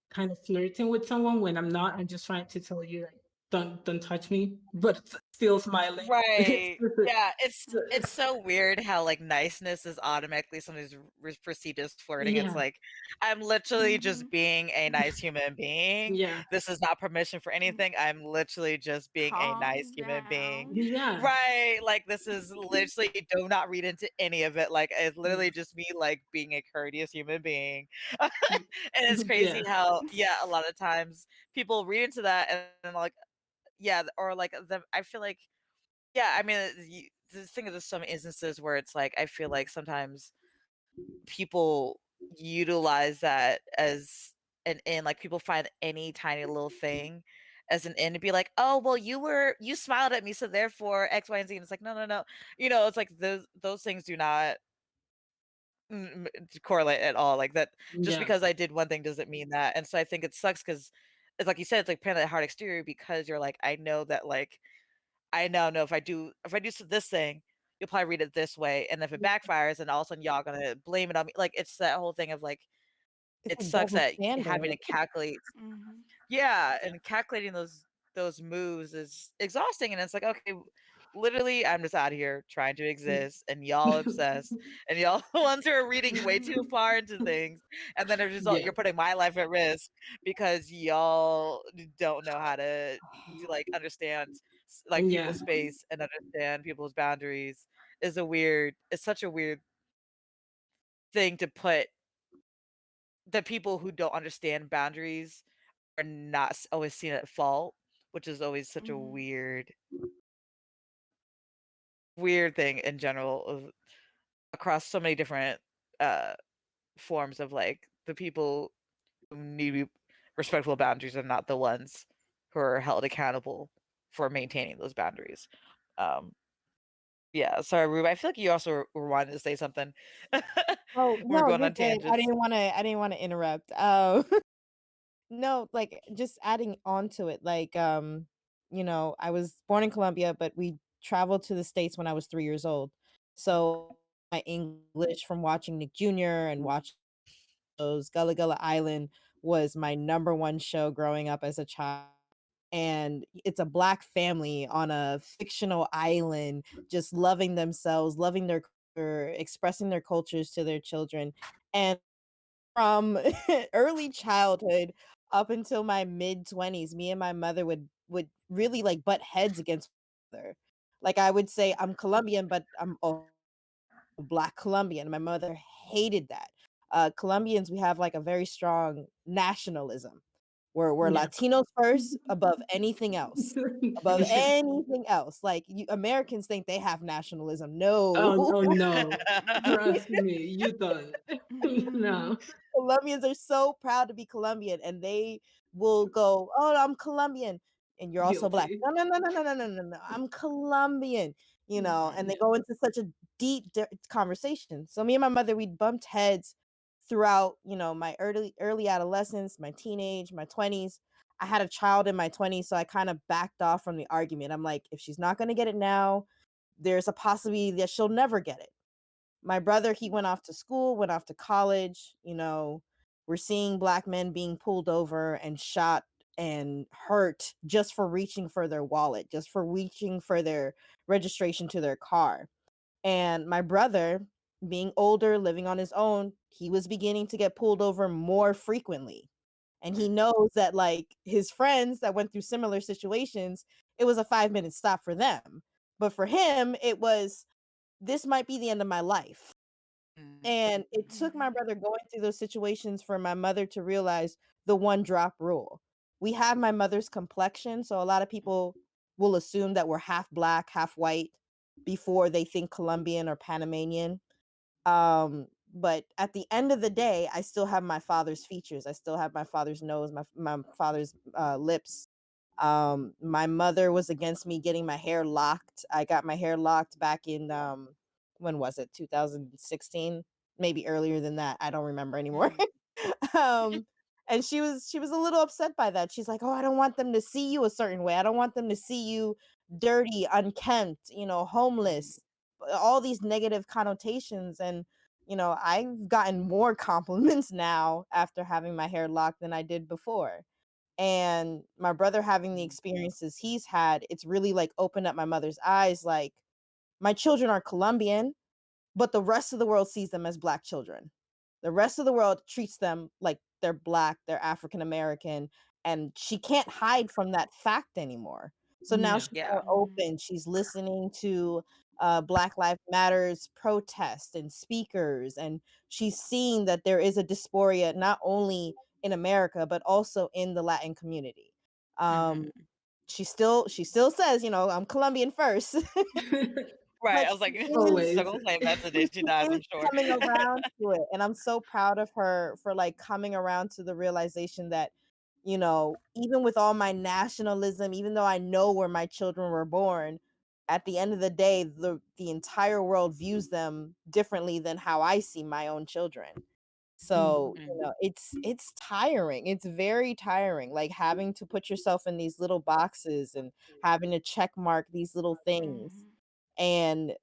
kind of flirting with someone when I'm not. I'm just trying to tell you like don't touch me, but still smiling. Right. Yeah, it's so weird how like niceness is automatically something's perceived as flirting. It's Yeah, like I'm literally just being a nice human being. yeah, This is not permission for anything. I'm literally just being a nice Calm human being. down. yeah, Right. Like this is literally do not read into any of it. Like it's literally just me like being a courteous human being. And it's crazy yeah, how yeah, a lot of times people read into that and then like yeah, or like I feel like yeah, I mean, the thing is, there's some instances where it's like I feel like sometimes people utilize that as an in, like people find any tiny little thing as an in to be like, oh, well, you smiled at me, so therefore X, Y, and Z. And it's like, no, no, no. It's like those things do not to correlate at all. Like that, just Yeah. because I did one thing doesn't mean that. And so I think it sucks because it's like you said, it's like painting that hard exterior because you're like, I know that like I now know if I do this thing, you'll probably read it this way, and if it backfires, then all of a sudden y'all gonna blame it on me. Like it's that whole thing of like It's it a sucks double that having standard. to calculate. Mhm. Yeah, and calculating those moves is exhausting, and it's like, okay, literally, I'm just out here trying to exist, and y'all obsessed, and y'all the ones who are reading way too far into things, and then as a result, Yeah. you're putting my life at risk because y'all don't know how to like understand like Yeah. people's space and understand people's boundaries it's such a weird thing to put the people who don't understand boundaries are not always seen at fault, which is always such a Mhm. weird thing in general of across so many different uh forms of like the people who need to be respectful of boundaries are not the ones who are held accountable for maintaining those boundaries. Um yeah, sorry, Rube. I feel like you also were wanting to say something. Oh, We're no, going you're on good. I tangents. didn't wanna interrupt. No, like, just adding on to it, like, I was born in Colombia, but we traveled to the States when I was 3 years old. So, my English from watching Nick Jr. and watching those Gullah Gullah Island was my number 1 show growing up as a child, and it's a Black family on a fictional island, just loving themselves, loving their culture, expressing their cultures to their children, and from early childhood up until my mid-20s, me and my mother would really, like, butt heads against each other. Like, I would say, "I'm Colombian, but I'm also Black Colombian." My mother hated that. Colombians, we have, like, a very strong nationalism. We're Yeah. Latinos first above anything else. Above Yeah. anything else. Like, you Americans think they have nationalism. No. Oh, oh no. Mhm. Trust me, you don't. No. Colombians are so proud to be Colombian, and they will go, "Oh, I'm Colombian," and you're also Black. Guilty. No, no, no, no, no, no, no, no, no. I'm Colombian, and they Yeah. go into such a deep conversation. So me and my mother, we bumped heads throughout, my early adolescence, my teenage, my 20s. I had a child in my 20s, so I kind of backed off from the argument. I'm like, if she's not going to get it now, there's a possibility that she'll never get it. My brother, he went off to school, went off to college, we're seeing Black men being pulled over and shot and hurt just for reaching for their wallet, just for reaching for their registration to their car. And my brother, being older, living on his own, he was beginning to get pulled over more frequently. And he knows that, like, his friends that went through similar situations, it was a 5-minute stop for them. But for him, it was, this might be the end of my life. Mm, And it took my Mhm. brother going through those situations for my mother to realize the one drop rule. We have my mother's complexion, so a lot of people will assume that we're half Black, half white before they think Colombian or Panamanian. But at the end of the day, I still have my father's features. I still have my father's nose, my father's lips. My mother was against me getting my hair locked. I got my hair locked back in when was it? 2016, maybe earlier than that. I don't remember anymore. Mhm. um and she was a little upset by that. She's like, "Oh, I don't want them to see you a certain way. I don't want them to see you dirty, unkempt, homeless." All these negative connotations, and I've gotten more compliments now after having my hair locked than I did before. And my brother having the experiences he's had, it's really like opened up my mother's eyes, like, my children are Colombian, but the rest of the world sees them as Black children. The rest of the world treats them like they're Black, they're African American, and she can't hide from that fact anymore. So now Yeah. she's yeah. more Mhm. open. She's listening to Black Lives Matters protests and speakers, and she's seeing that there is a dysphoria not only in America but also in the Latin community. Um, Mhm. she still says, I'm Colombian first, Right, but I was like, she she's is still Always. gonna claim that today she she dies, is I'm sure. coming around to it, and I'm so proud of her for, like, coming around to the realization that, even with all my nationalism, even though I know where my children were born, at the end of the day, the entire world views them differently than how I see my own children. So, Mhm. it's tiring. It's very tiring, like having to put yourself in these little boxes and having to check mark these little things. Mhm. And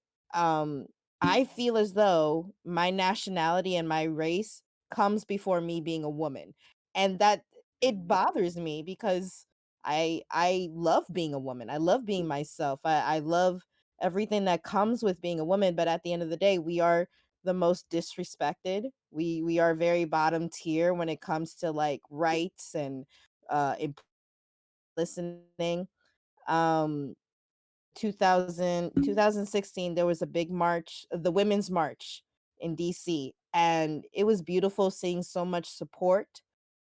I feel as though my nationality and my race comes before me being a woman. And that it bothers me because I love being a woman. I love being myself. I love everything that comes with being a woman, but at the end of the day, we are the most disrespected. We are very bottom tier when it comes to like rights and listening. Um 2016 there was a big march, the women's march in DC, and it was beautiful seeing so much support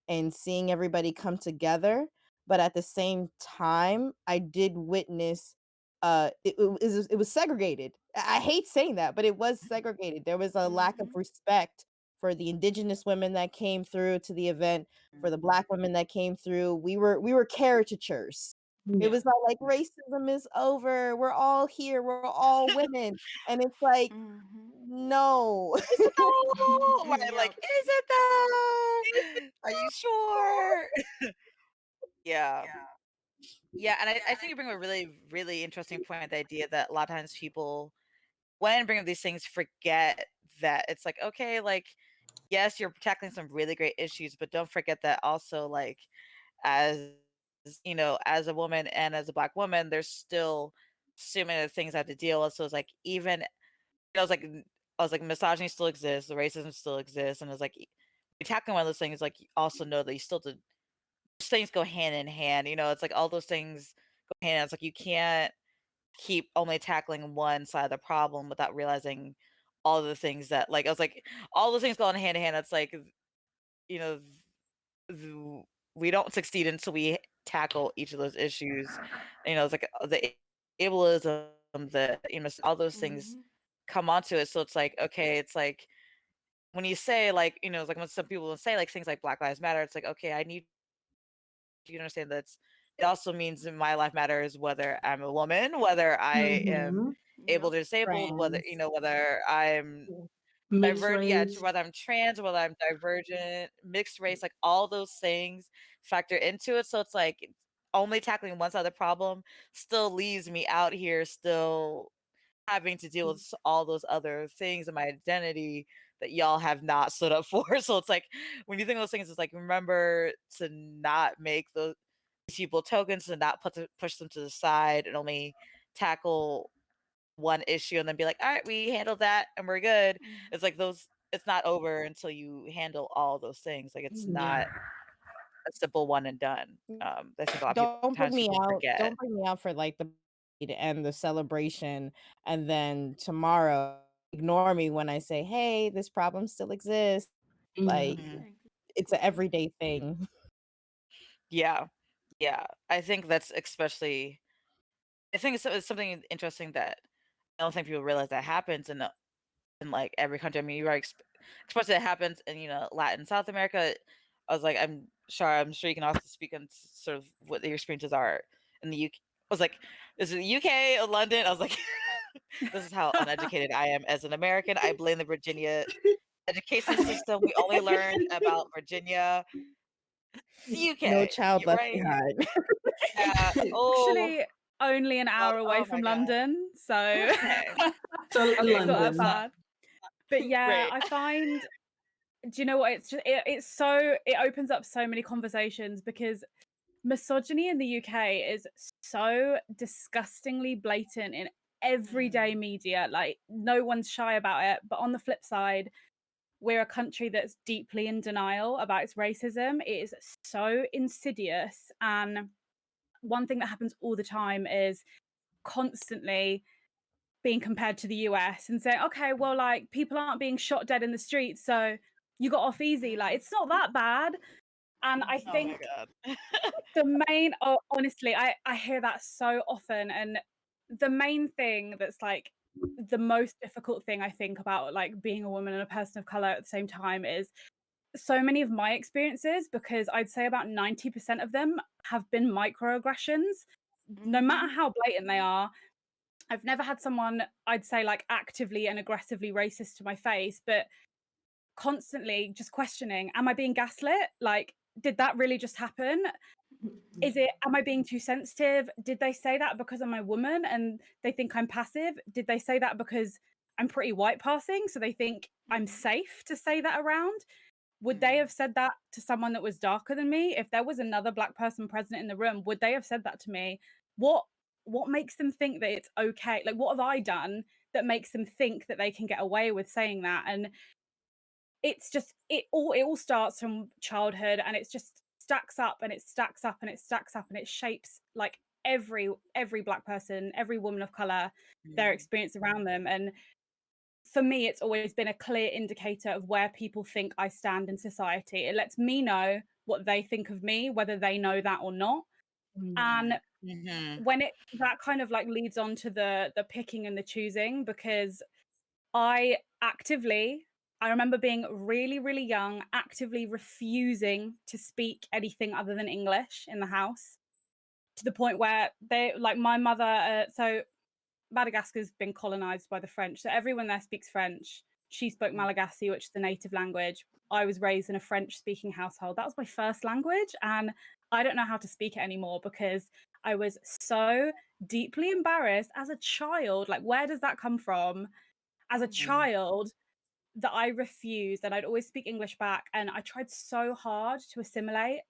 and seeing everybody come together. But at the same time, I did witness it was segregated. I hate saying that, but it was segregated. There was a lack of Mhm. respect for the indigenous women that came through to the event, for the black women that came through. We were caricatures. It Yeah. was not like racism is over. We're all here. We're all women. And it's like, Mhm. no. Is it though? Right, like, Yep. is it though? Are you sure? Yeah. Yeah, and I think you bring a really, really interesting point, the idea that a lot of times people, when bring up these things, forget that it's like, okay, like, yes, you're tackling some really great issues, but don't forget that also, like, as as a woman and as a black woman, there's still so many other things I have to deal with. So it's like even I was like misogyny still exists, the racism still exists, and it's like you're tackling one of those things, like you also know that you still have to things go hand in hand. It's like all those things go hand in hand. It's like you can't keep only tackling one side of the problem without realizing all the things that like I was like all those things going hand in hand. It's like you know th- we don't succeed until we tackle each of those issues. It's like the ableism, the all those things Mhm. come onto it. So it's like okay, it's like when you say like it's like when some people will say like things like Black Lives Matter, it's like okay, I need you to understand that it also means that my life matters whether I'm a woman, whether I am Mm-hmm. able Yep. to disabled, whether Trans. whether I'm Mixed to race. whether I'm trans, whether I'm divergent, mixed race, like all those things factor into it. So it's like only tackling one side of the problem still leaves me out here still having to deal with all those other things in my identity that y'all have not stood up for. So it's like when you think of those things, it's like remember to not make those people tokens, to not push them to the side and only tackle one issue and then be like, all right, we handled that and we're good. Mhm. It's like those it's not over until you handle all those things. Like it's Yeah. not a simple one and done. I think a lot of people Don't bring times me people out. forget. Don't bring me out for like the parade and the celebration, and then tomorrow ignore me when I say, "Hey, this problem still exists." Yeah. Like Mhm. it's an Exactly. everyday thing. Yeah. Yeah. I think that's especially I think it's something interesting that I don't think people realize that happens in like every country. I mean, you're right, especially that happens in Latin South America. I was like, I'm sure you can also speak on sort of what your experiences are in the UK. I was like, is it the UK or London? I was like, this is how uneducated I am as an American. I blame the Virginia education system. We only learned about Virginia. It's the No UK. child You're left right. behind. Yeah. Oh, Actually, only an God. hour away Oh my from God. London, so Okay. So Okay. it's not Cool. that It's London. not bad. But yeah, great. I find, do you know what? It's so it opens up so many conversations because misogyny in the UK is so disgustingly blatant in everyday Mm. media. Like no one's shy about it. But on the flip side, we're a country that's deeply in denial about its racism. It is so insidious. And one thing that happens all the time is constantly being compared to the US and saying, okay, well, like people aren't being shot dead in the streets, so you got off easy. Like Mhm. it's not that bad. And I Oh my think God. the main, oh, honestly, I hear that so often. And the main thing that's like the most difficult thing I think about like being a woman and a person of color at the same time is so many of my experiences, because I'd say about 90% of them have been microaggressions, no matter Mhm. how blatant they are. I've never had someone, I'd say, like actively and aggressively racist to my face, but constantly just questioning, am I being gaslit? Like, did that really just happen? Am I being too sensitive? Did they say that because I'm a woman and they think I'm passive? Did they say that because I'm pretty white passing, so they think I'm safe to say that around? Would they have said that to someone that was darker than me? If there was another Black person present in the room, would they have said that to me? What makes them think that it's okay? Like, what have I done that makes them think that they can get away with saying that? And it's just it all starts from childhood, and it's just stacks up and it stacks up and it stacks up, and it shapes like every Black person, every woman of color, their experience around them. And for me, it's always been a clear indicator of where people think I stand in society. It lets me know what they think of me, whether they know that or not. And when that kind of like leads on to the picking and the choosing, because I remember being really, really young, actively refusing to speak anything other than English in the house, to the point where my mother, so Madagascar's been colonized by the French, so everyone there speaks French. She spoke Malagasy, which is the native language. I was raised in a French-speaking household. That was my first language, and I don't know how to speak it anymore because I was so deeply embarrassed as a child. Like, where does that come from? As a child, that I refused, and I'd always speak English back, and I tried so hard to assimilate.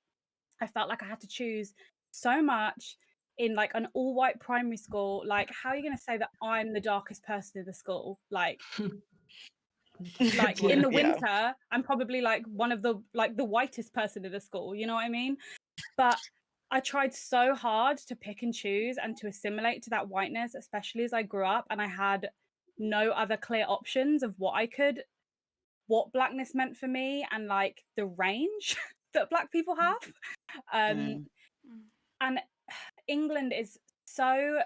I felt like I had to choose so much in like an all-white primary school. Like, how are you going to say that I'm the darkest person in the school? Like in the winter, I'm probably like one of the whitest person in the school, you know what I mean? But I tried so hard to pick and choose and to assimilate to that whiteness, especially as I grew up and I had no other clear options of what Blackness meant for me, and like the range that Black people have. And England is so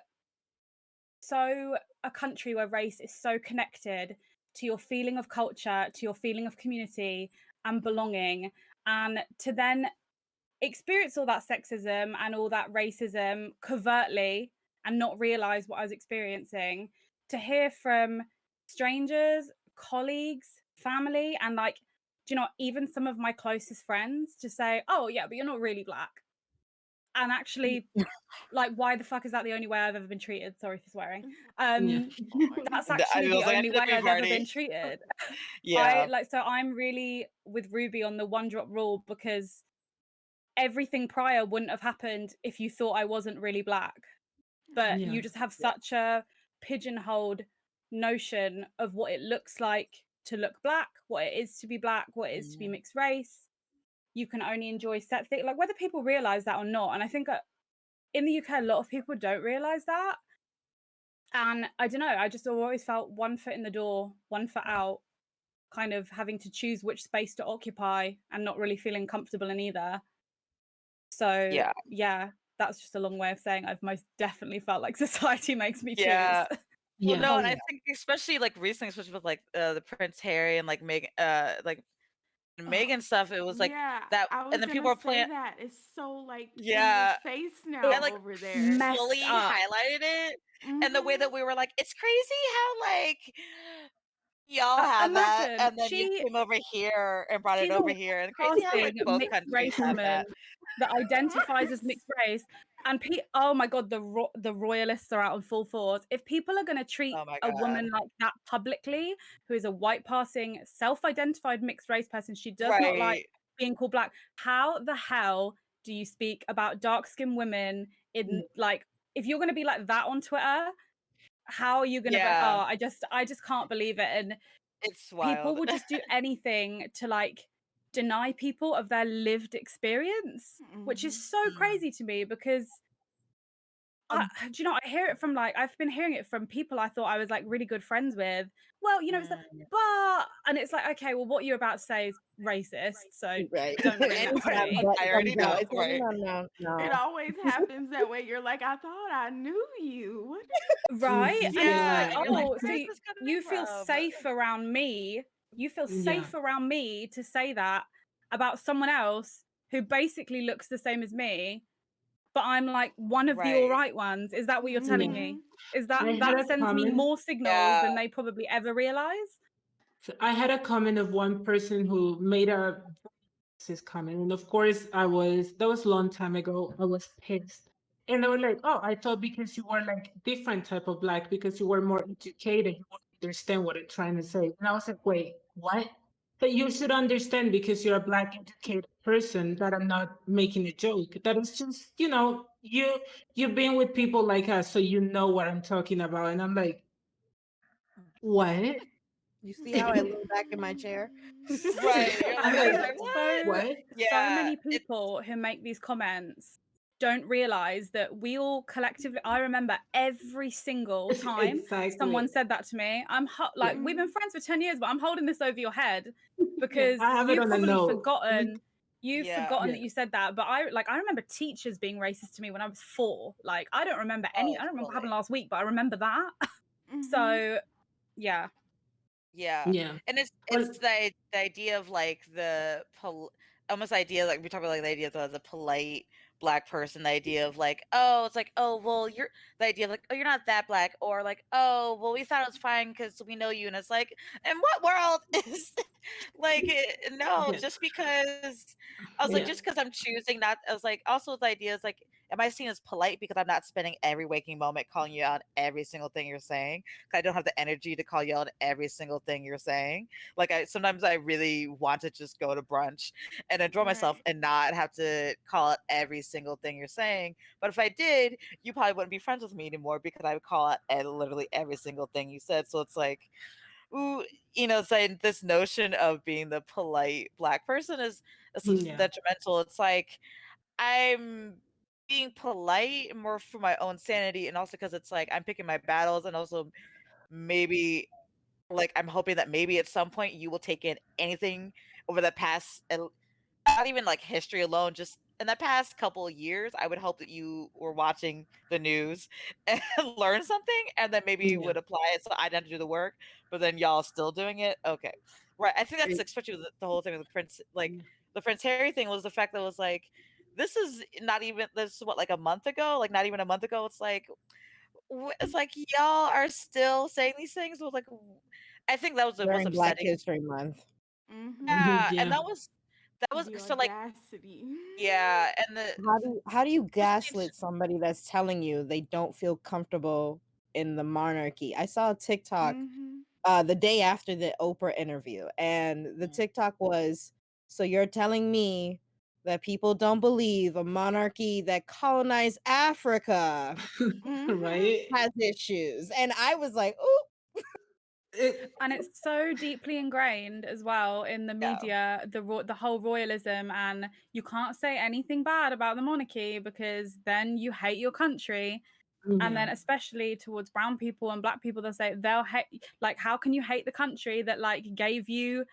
a country where race is so connected to your feeling of culture, to your feeling of community and belonging, and to then experience all that sexism and all that racism covertly and not realize what I was experiencing, to hear from strangers, colleagues, family, and like, do you know, even some of my closest friends to say, oh yeah, but you're not really Black. And actually, like, why the fuck is that the only way I've ever been treated? Sorry for swearing. That's actually the only way I've ever been treated. So I'm really with Ruby on the one drop rule, because everything prior wouldn't have happened if you thought I wasn't really Black. But you just have such a pigeonholed notion of what it looks like to look Black, what it is to be Black, what it is to be mixed race. You can only enjoy set things, like whether people realize that or not. And I think in the UK, a lot of people don't realize that. And I don't know, I just always felt one foot in the door, one foot out, kind of having to choose which space to occupy and not really feeling comfortable in either. So yeah, that's just a long way of saying I've most definitely felt like society makes me choose. Well, no, and I think especially like recently, especially with like the Prince Harry and like Meghan stuff, it was like that, and then people are playing that. It's so like in your face now and, like, over there. fully highlighted it, and the way that we were like, it's crazy how like y'all have that, and then you came over here and brought it over here, and crazy how like both countries have that. That identifies as mixed race. And oh my god, the royalists are out on full force. If people are going to treat a woman like that publicly, who is a white passing self-identified mixed race person, she does not like being called Black, how the hell do you speak about dark-skinned women in like, if you're going to be like that on Twitter, how are you going to I just can't believe it. And it's wild. People will just do anything to like deny people of their lived experience, which is so crazy to me, because do you know, I hear it from like, I've been hearing it from people I thought I was like really good friends with. Well, you know, it's like, and it's like, okay, well, what you're about to say is racist, so don't bring that to me. I already know. No. It always happens that way. You're like, I thought I knew you. What? Right? And it's like, like, oh, so you feel safe around me. You feel safe around me to say that about someone else who basically looks the same as me. but I'm like one of the all Right. right ones. Is that what you're telling me? Is I had that a sends me comment. more signals Yeah. than they probably ever realize? So I had a comment of one person who made a racist comment, and of course, that was a long time ago. I was pissed, and they were like, "Oh, I thought because you were like different type of black, because you were more educated, you would understand what I'm trying to say." And I was like, "Wait, what?" That you should understand because you're a black educated person that I'm not making a joke. That is just, you've been with people like us, so you know what I'm talking about. And I'm like, what? You see how I lean back in my chair? Right. You're I'm like, like, what? what? So Yeah. many people who make these comments don't realize that we all collectively, I remember every single time Exactly. someone said that to me. Like, we've been friends for 10 years, but I'm holding this over your head because I have it you've on a probably note. forgotten. You've Yeah. forgotten Yeah. that you said that, but I remember teachers being racist to me when I was 4. Like, I don't remember I don't remember what happened Fully. last week, but I remember that. So yeah. Yeah. Yeah. And it's Well, the idea of like almost idea like we talk about like the idea of the polite black person, the idea of like, oh, it's like, oh, well, you're the idea of like, oh, you're not that black, or like, oh, well, we thought it was fine because we know you, and it's like, in what world is like no, yeah. just because I was like, Yeah. just because I'm choosing not, I was like, also the idea is like, am I seen as polite because I'm not spending every waking moment calling you out every single thing you're saying? Because I don't have the energy to call you out every single thing you're saying. Like sometimes I really want to just go to brunch and enjoy myself Right. and not have to call out every single thing you're saying. But if I did, you probably wouldn't be friends with me anymore because I would call out literally every single thing you said. So it's like, ooh, it's like this notion of being the polite black person is Yeah. detrimental. It's like I'm being polite more for my own sanity, and also because it's like I'm picking my battles, and also maybe like I'm hoping that maybe at some point you will take in anything over the past, not even like history alone, just in the past couple of years. I would hope that you were watching the news and learn something, and then maybe you Yeah. would apply it. So I didn't have to do the work, but then y'all still doing it. Okay, right. I think that's especially with the whole thing with the Prince, like the Prince Harry thing, was the fact that it was like, this is not even this is what, like a month ago, like not even a month ago. It's like y'all are still saying these things. It was like, I think that was the most During Black upsetting. History Month. Yeah, and Yeah. that was The so like, audacity. yeah, and the How do you just seems gaslit somebody that's telling you they don't feel comfortable in the monarchy? I saw a TikTok the day after the Oprah interview, and the Mm. TikTok was, so you're telling me that people don't believe a monarchy that colonized Africa Right? has issues. And I was like, oh, It, And it's so deeply ingrained as well in the yeah, media, the whole royalism, and you can't say anything bad about the monarchy because then you hate your country. And yeah. then especially towards brown people and black people, they'll say they'll hate, like, how can you hate the country that like gave you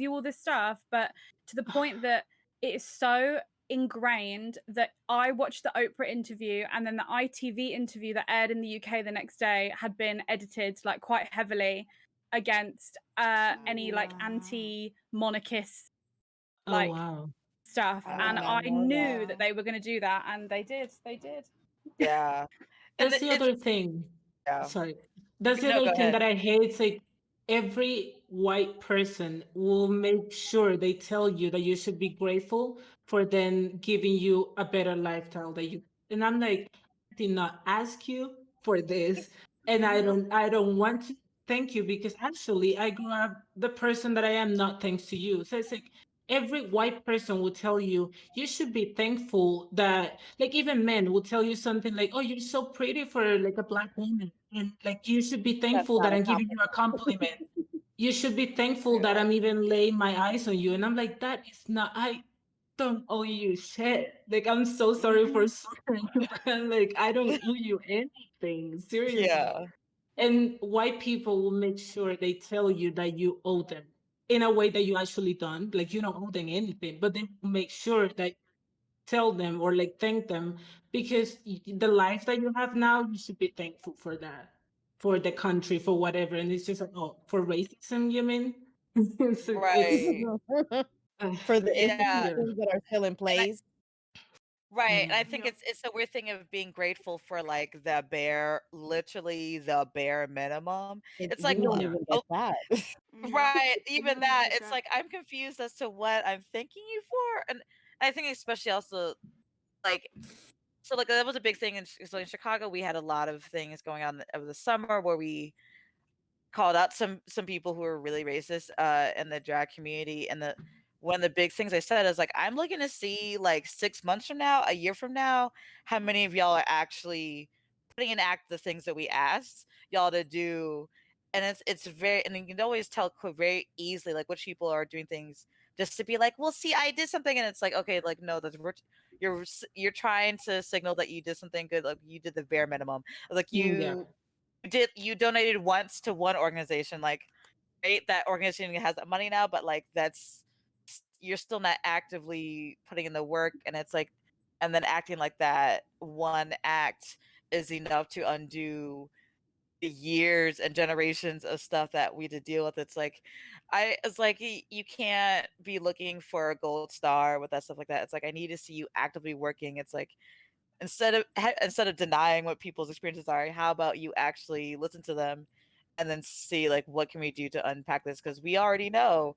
all this stuff? But to the point that it is so ingrained that I watched the Oprah interview, and then the ITV interview that aired in the UK the next day had been edited like quite heavily against any like Wow. anti-monarchist Oh, like wow. stuff. I And did not I know knew that. that they were going to do that, and they did. yeah, and That's the it's other thing. yeah. Sorry. That's the No, go other thing ahead. that I hate. It's like every white person will make sure they tell you that you should be grateful for them giving you a better lifestyle that you, and I'm like, I did not ask you for this, and I don't want to thank you, because actually I grew up the person that I am not thanks to you. So it's like every white person will tell you you should be thankful that, like, even men will tell you something like, oh, you're so pretty for like a black woman, and like you should be That's thankful not that a I'm giving you a compliment. compliment. You should be thankful that Yeah, I'm even laying my eyes on you. And I'm like, that is not, I don't owe you shit. Like, I'm so sorry for swearing, but I'm like, I don't owe you anything, seriously. yeah, And white people will make sure they tell you that you owe them in a way that you actually don't. Like, you don't owe them anything, but they will make sure that tell them or like thank them, because the life that you have now, you should be thankful for that, for the country, for whatever. And it's just like, oh, for racism, you mean? It's right. uh, For the Yeah, yeah. institutions that are still in and place. Right, and I Mm. think Yep. it's a weird thing of being grateful for, like, the bare literally the bare minimum. It's like, We don't well, Yeah. even get oh that. Yep. right, We even don't even that, get it's that. like, I'm confused as to what I'm thanking you for, and I think especially also, like so, like, that was a big thing so in Chicago, we had a lot of things going on over the summer where we called out some people who were really racist in the drag community, and the one of the big things I said is like, I'm looking to see like 6 months from now, a year from now, how many of y'all are actually putting in act the things that we asked y'all to do. And it's very, and you can always tell very easily like which people are doing things just to be like, well, see, I did something, and it's like, okay, like no, you're trying to signal that you did something good, like you did the bare minimum, like Yeah. you donated once to one organization, like great, that organization has that money now, but like you're still not actively putting in the work, and it's like, and then acting like that one act is enough to undo the years and generations of stuff that we had to deal with. It's like you can't be looking for a gold star with that stuff like that. It's like, I need to see you actively working. It's like, instead of denying what people's experiences are, how about you actually listen to them and then see like what can we do to unpack this, because we already know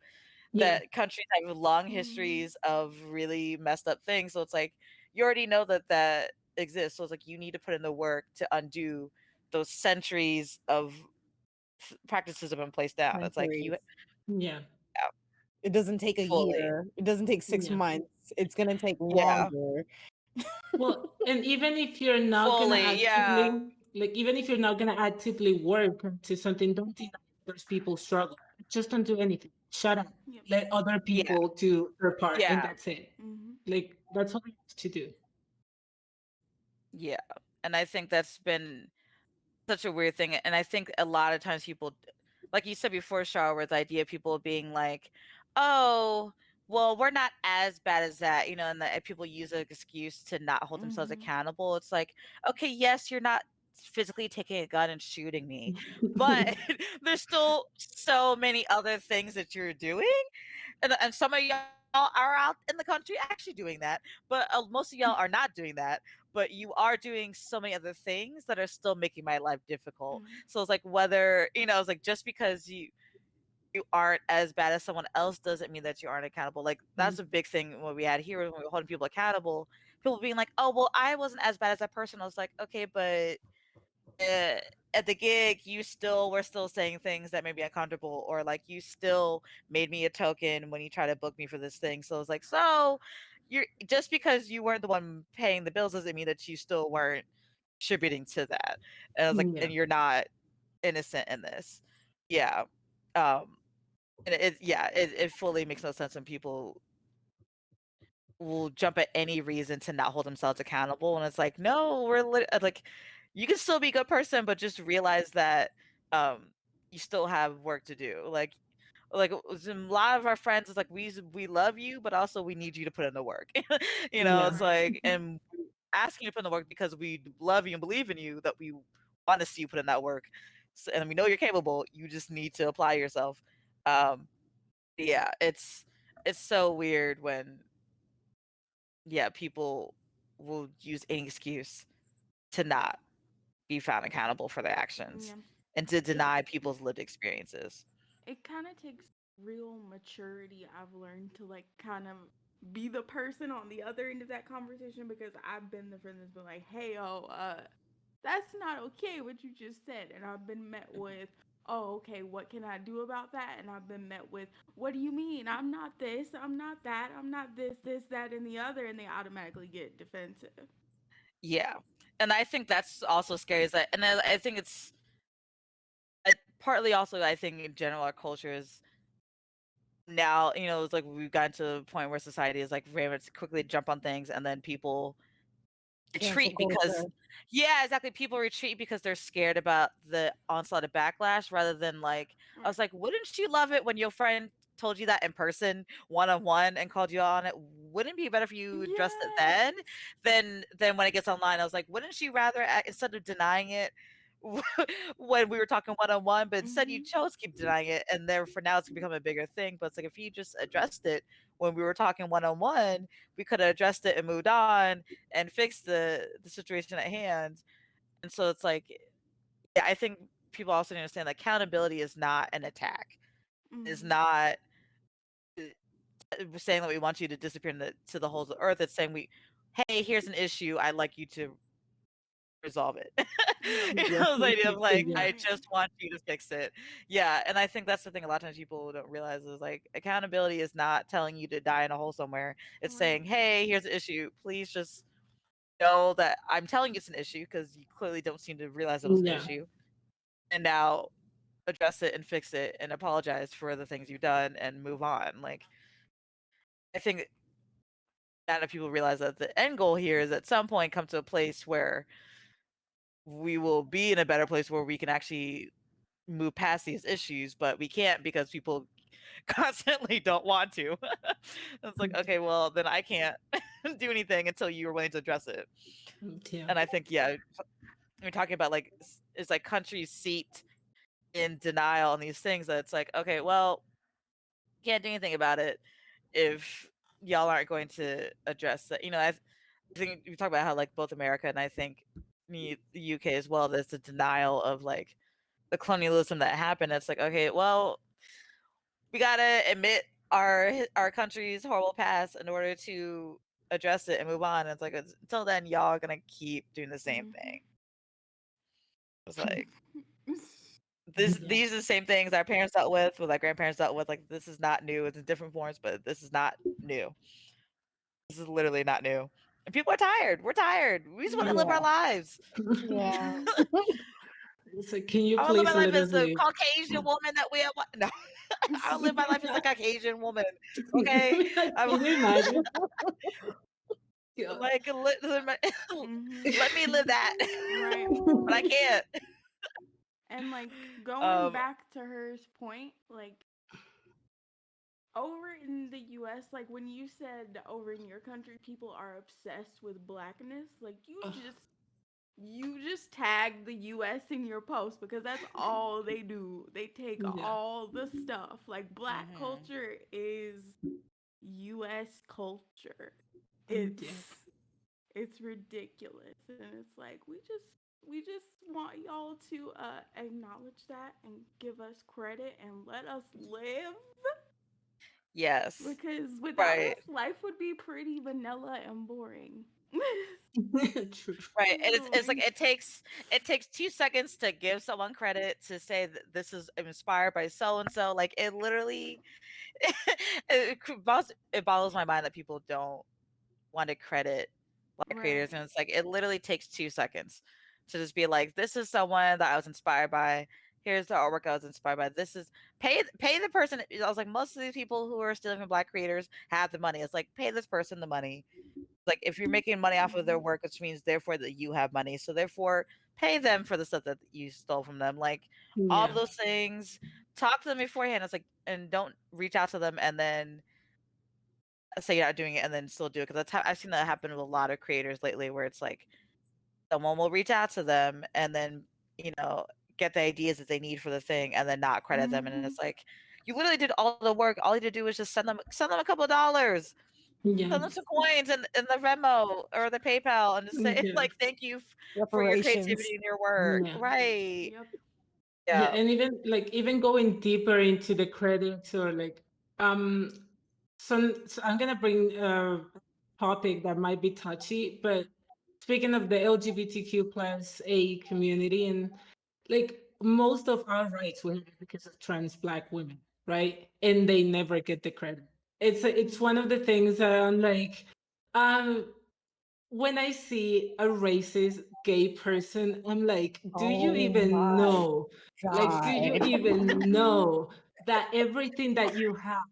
Yeah. that countries have long Mhm. histories of really messed up things, so it's like you already know that that exists, so it's like you need to put in the work to undo those centuries of practices have been placed down. It's like you Centuries. Yeah. yeah, It doesn't take a fully year. It doesn't take six Yeah. months. It's gonna take yeah longer. Well, and even if you're not gonna fully yeah actively, like, even if you're not gonna actively work to something, don't deny those people struggle. Just don't do anything. Shut up. Yep. Let other yeah people do their part, and yeah that's it. Mhm. Like, that's all you have to do. yeah and I think that's been such a weird thing, and I think a lot of times people, like you said before, Shar, with the idea of people being like, "Oh, well, we're not as bad as that," and that people use an excuse to not hold themselves Mhm. accountable. It's like, okay, yes, you're not physically taking a gun and shooting me, but there's still so many other things that you're doing, and some of y'all are out in the country actually doing that, but most of y'all are not doing that, but you are doing so many other things that are still making my life difficult. Mhm. So it's like, whether it's like, just because you aren't as bad as someone else doesn't mean that you aren't accountable. Like, that's a big thing what we had here when we were holding people accountable, people being like, oh well, I wasn't as bad as that person. I was like, okay, but uh, at the gig, you still were still saying things that made me uncomfortable, or like you still made me a token when you try to book me for this thing. So it's like, so you're just because you weren't the one paying the bills doesn't mean that you still weren't contributing to that. And I was like, Yeah. and you're not innocent in this. Yeah. Um, and it fully makes no sense when people will jump at any reason to not hold themselves accountable, and it's like, no, like, you can still be a good person, but just realize that um you still have work to do. Like a lot of our friends, it's like, we love you, but also we need you to put in the work. Yeah. It's Right. like, and asking you to put in the work because we love you and believe in you, that we want to see you put in that work. So, and we know you're capable, you just need to apply yourself. um yeah, it's so weird when people will use any excuse to not be found accountable for their actions Yeah. and to It deny people's lived experiences. it kind of takes real maturity, I've learned, to like kind of be the person on the other end of that conversation, because I've been the friend that's been like, "Hey, that's not okay what you just said," and I've been met with, "Oh, okay, what can I do about that?" And I've been met with, "What do you mean? I'm not this, I'm not that, I'm not this, that, and the other," and they automatically get defensive. Yeah, and I think that's also scary. Is that, and I think it's partly also, I think in general our culture is now, it's like we've gotten to the point where society is like very much quickly jump on things, and then people Cancel retreat because culture. yeah, exactly, people retreat because they're scared about the onslaught of backlash, rather than like, I Right. was like, wouldn't you love it when your friend told you that in person, one-on-one, and called you on it? Wouldn't it be better if you addressed it Yes. then than when it gets online? I was like, wouldn't you rather, instead of denying it, when we were talking one-on-one, but instead you Mhm. chose to keep denying it, and therefore now it's become a bigger thing. But it's like if you just addressed it when we were talking one-on-one, we could have addressed it and moved on and fixed the situation at hand. And so it's like, yeah, I think people also need to understand that accountability is not an attack. Is Mhm. not saying that we want you to disappear to the holes of the earth. It's saying hey, here's an issue. I'd like you to resolve it. Yep. Yeah. This idea of like, Yeah. I Right. just want you to fix it. Yeah, and I think that's the thing. A lot of times people don't realize is like accountability is not telling you to die in a hole somewhere. It's Right. saying, hey, here's an issue. Please just know that I'm telling you it's an issue because you clearly don't seem to realize it was an Yeah. issue. And now address it and fix it and apologize for the things you've done and move on. Like I think not enough people realize that the end goal here is at some point come to a place where we will be in a better place where we can actually move past these issues, but we can't because people constantly don't want to. It's like, okay, well, then I can't do anything until you're willing to address it. Yeah. And I think, yeah, we're talking about like, it's like countries seeped in denial on these things that it's like, okay, well, can't do anything about it if y'all aren't going to address that. I think we talk about how like both America and I think the UK as well, there's a denial of like the colonialism that happened. It's like, okay, well, we gotta admit our country's horrible past in order to address it and move on. It's like until then, y'all are gonna keep doing the same Mhm. thing. It's like Yeah. these are the same things our parents dealt with our grandparents dealt with. Like this is not new. It's in different forms, but this is not new. This is literally not new. And people are tired. We're tired. We just want to live our Yeah. lives. Yeah. So can you I want to live please my life let as us the live? Caucasian woman that we are. No, I don't live my life as a Caucasian woman. Okay, I'm Can you imagine? Yeah. like Mhm. let me live that, Right. but I can't. And like going Um, back to her point, like over in the US, like when you said over in your country people are obsessed with blackness, like Ugh, you just tag the US in your post because that's all they do. They take yeah. all the stuff. Like black mhm. culture is US culture. Yeah. It's ridiculous. And it's like we just want y'all to acknowledge that and give us credit and let us live Yes, because without right, us life would be pretty vanilla and boring. True. right. And it's like Literally. it takes 2 seconds to give someone credit to say that this is inspired by so and so. Like it literally, it boggles my mind that people don't want to credit black creators, Right. and it's like it literally takes 2 seconds to just be like, this is someone that I was inspired by. Here's the artwork I was inspired by. This is pay the person. I was like, most of these people who are stealing from black creators have the money. It's like pay this person the money. Like if you're making money off of their Mhm. work, which means therefore that you have money. So therefore pay them for the stuff that you stole from them. Like all of Yeah. those things. Talk to them beforehand. It's like and don't reach out to them and then say you're not doing it and then still do it because that's how I've seen that happen with a lot of creators lately, where it's like someone will reach out to them and then get the ideas that they need for the thing and then not credit them, and Mhm. it's like you literally did all the work. All you had to do was just send them a couple of dollars, Yeah. send them some coins in the Venmo or the PayPal, and just say Yeah. like thank you for your Reparations. creativity and your work. Yeah. Right? Yep. Yeah, Yeah. and even going deeper into the credits or like um so I'm gonna bring a topic that might be touchy, but speaking of the LGBTQ plus A community, and like most of our rights were because of trans black women, right? And they never get the credit. It's one of the things that I'm like, um when I see a racist gay person, I'm like, do you Oh even my know? Like, do you God. even know that everything that you have,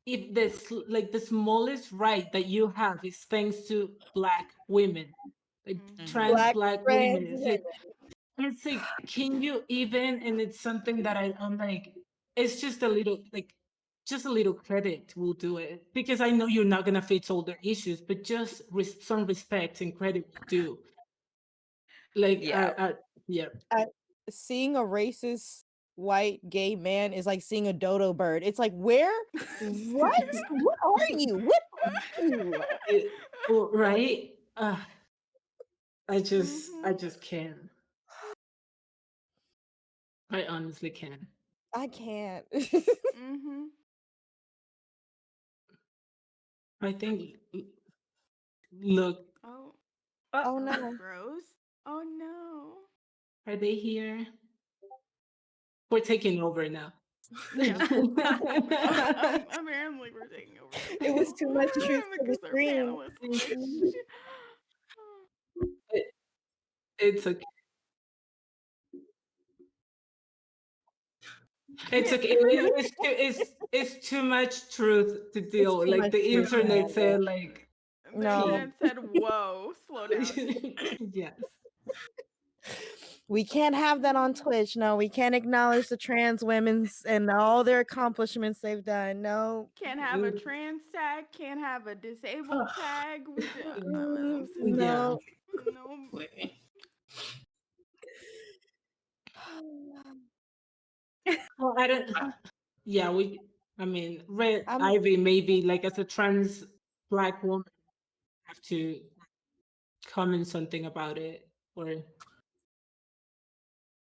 if like the smallest right that you have is thanks to black women, like Mhm. trans Hmm. Black black women. trans It's women. like can you even? And it's something that I'm like, it's just a little like, just a little credit will do it because I know you're not gonna fix all their issues, but just some respect and credit will do. Like Yeah. Yeah. Seeing a racist white gay man is like seeing a dodo bird. It's like, where? What? What are you? What are you? Right? I Mhm. just can't. I honestly can't. I can't. Mhm. I think, look, Oh. Oh Oh, no. Rose. Oh no. are they here? We're taking over now. Yeah. Apparently, we're taking over It was now too much truth for the because our screen. panelists glitched. It- it's okay. It's okay. It's too much truth to It's deal. too Like much the truth to internet handle. said, like The No. internet said, "Whoa, slow down." yes. We can't have that on Twitch. No, we can't acknowledge the trans women's and all their accomplishments they've done. No. Can't have a trans tag. Can't have a disabled tag. We did. Yeah. No. No. Well, I don't. Yeah, I mean, Red I'm Ivy maybe like as a trans Black woman have to comment something about it, or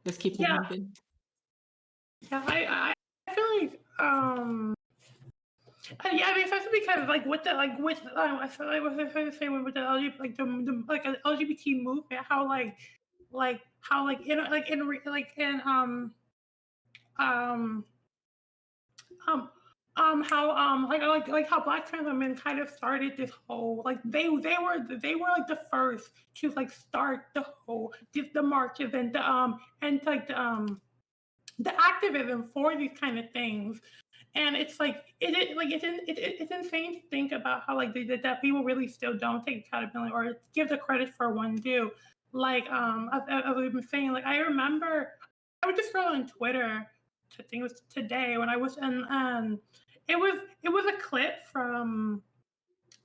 let's keep it Yeah, moving. yeah. I feel like yeah, I mean, especially because like with the I feel like what I was trying to say with the LGBT, the like LGBT movement, how how um um how like how Black trans women kind of started this whole like they were like the first to like start the whole the marches and like the activism for these kind of things. And it's like it's insane to think about how like that people really still don't take accountability or give the credit for one due. Like as we've been saying, like I remember I was just scrolling Twitter. I think it was today when I was in it was a clip from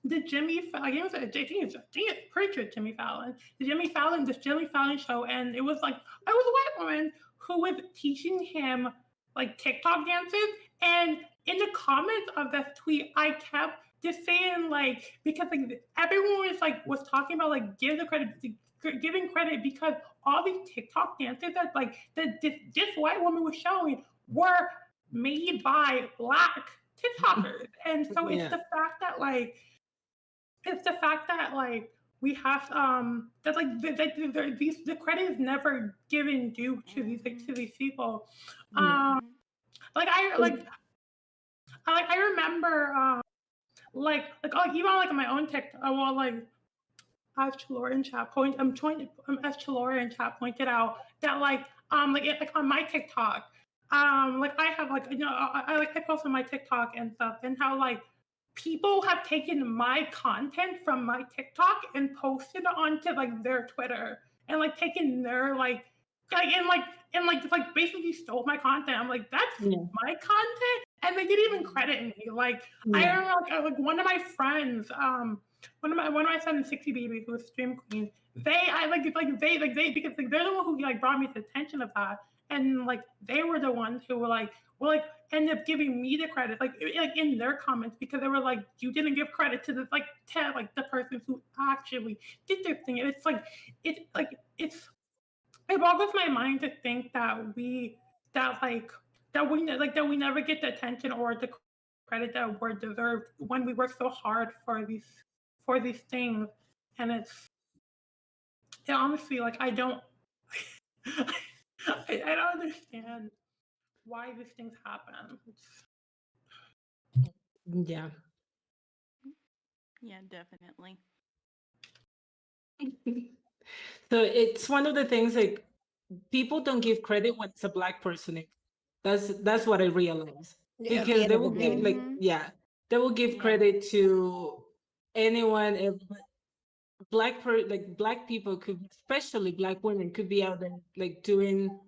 the I think it's pretty sure Jimmy Fallon, the Jimmy Fallon show, and it was like I was a white woman who was teaching him like TikTok dances, and in the comments of that tweet, I kept just saying like because like everyone was talking about like giving credit because all these TikTok dances that like this white woman was showing were made by Black TikTokers, and so Yeah. it's the fact that like we have that like the credit is never given due to these people. Yeah. Like I remember even like on my own TikTok, well like as Chalora in chat as Chalora in chat pointed out that like on my TikTok like I have like I post on my TikTok and stuff and how like people have taken my content from my TikTok and posted it onto like their Twitter and like taken their like basically stole my content. I'm like, that's Yeah. my content, and they didn't even credit me. Like I Yeah. remember like one of my friends, one of my friends, 60 Baby, who was stream queen. They because like they're the one who like brought me to the attention of that, and like they were the ones who were like ended up giving me the credit, like in their comments, because they were like, you didn't give credit to the person who actually did this thing. And it boggles my mind to think that we never get the attention or the credit that we're deserved when we work so hard for these things. And honestly like I don't I don't understand why these things happen. Yeah. Yeah, definitely. So it's one of the things like people don't give credit when it's a Black person. That's what I realized. Yeah, at the Because end they of the will give day. like Mhm. they will give Yeah. credit to anyone. Black people could, especially Black women, could be out there like doing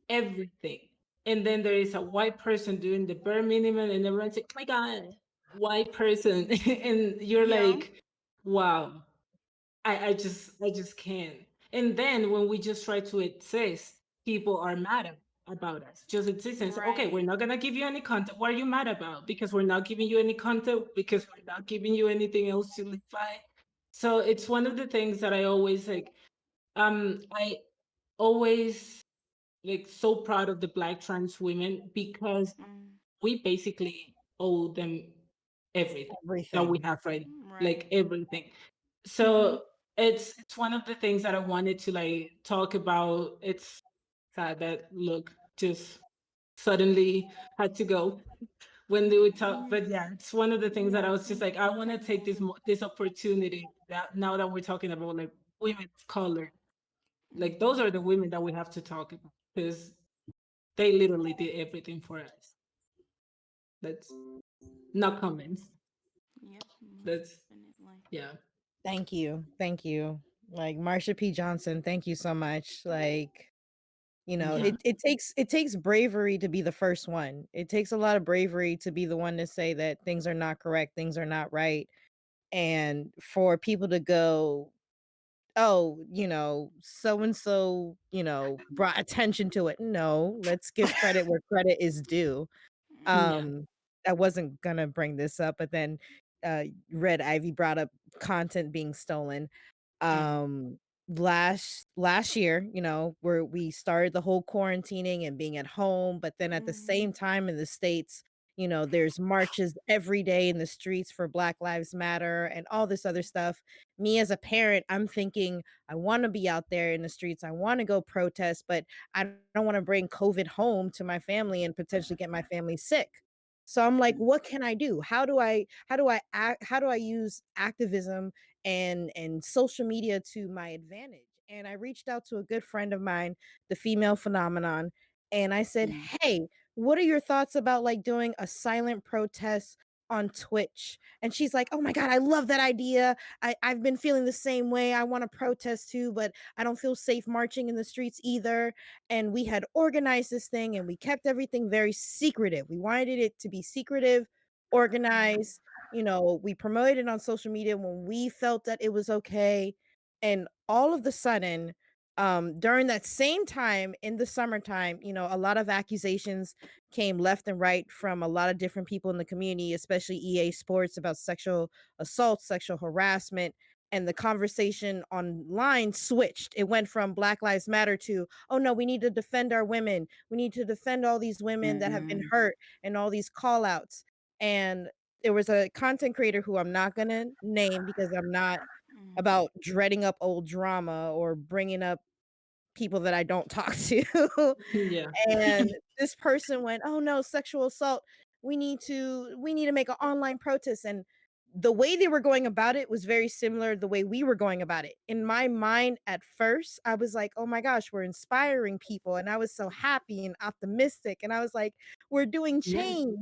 everything, and then there is a white person doing the bare minimum, and everyone's like, "Oh my God, white person," and you're Yeah. like, "Wow, I just can't." And then when we just try to exist, people are mad about us. Just exist and say, okay, we're Right. not gonna give you any content. What are you mad about? Because we're not giving you any content, because we're not giving you anything else to live by. So it's one of the things that I always like. I always like so proud of the Black trans women because Mm, we basically owe them everything that we Everything. have right now, like right. everything. So it's one of the things that I wanted to like talk about. It's sad that look just suddenly had to go when they would talk, but yeah, it's one of the things that I Yeah, was just like, I want to take this opportunity that now that we're talking about like women of color, like those Mm-hmm. are the women that we have to talk about because they literally did everything for us. That's not comments. Yep, most That's definitely. yeah. Thank you. Thank you. Like Marsha P. Johnson, thank you so much. Like, Yeah. it takes bravery to be the first one. It takes a lot of bravery to be the one to say that things are not correct, things are not right. And for people to go, oh, so and so, brought attention to it. No, let's give credit where credit is due. Yeah. Um, I wasn't gonna bring this up, but then Red Ivy brought up content being stolen. um last year, where we started the whole quarantining and being at home, but then at the Mm-hmm. same time in the states, there's marches every day in the streets for Black Lives Matter and all this other stuff. Me as a parent, I'm thinking I want to be out there in the streets, I want to go protest, but I don't want to bring COVID home to my family and potentially get my family sick. So I'm like, what can I do? How do I use activism and social media to my advantage? And I reached out to a good friend of mine, the Female Phenomenon, and I said, Mm. "Hey, what are your thoughts about like doing a silent protest on Twitch?" And she's like, "Oh my god, I love that idea. I've been feeling the same way. I want to protest too, but I don't feel safe marching in the streets either." And we had organized this thing and we kept everything very secretive. We wanted it to be secretive, organized. We promoted it on social media when we felt that it was okay. And all of the sudden, during that same time in the summertime, a lot of accusations came left and right from a lot of different people in the community, especially EA Sports, about sexual assault, sexual harassment. And the conversation online switched. It went from Black Lives Matter to, oh no, we need to defend our women. We need to defend all these women that have been Mm. hurt and all these call outs. And there was a content creator who I'm not gonna name because I'm not Mm-hmm. about dreading up old drama or bringing up people that I don't talk to. Yeah. And this person went, "Oh no, sexual assault. We need to make an online protest." And the way they were going about it was very similar to the way we were going about it. In my mind at first, I was like, "Oh my gosh, we're inspiring people." And I was so happy and optimistic. And I was like, "We're doing Yeah. change."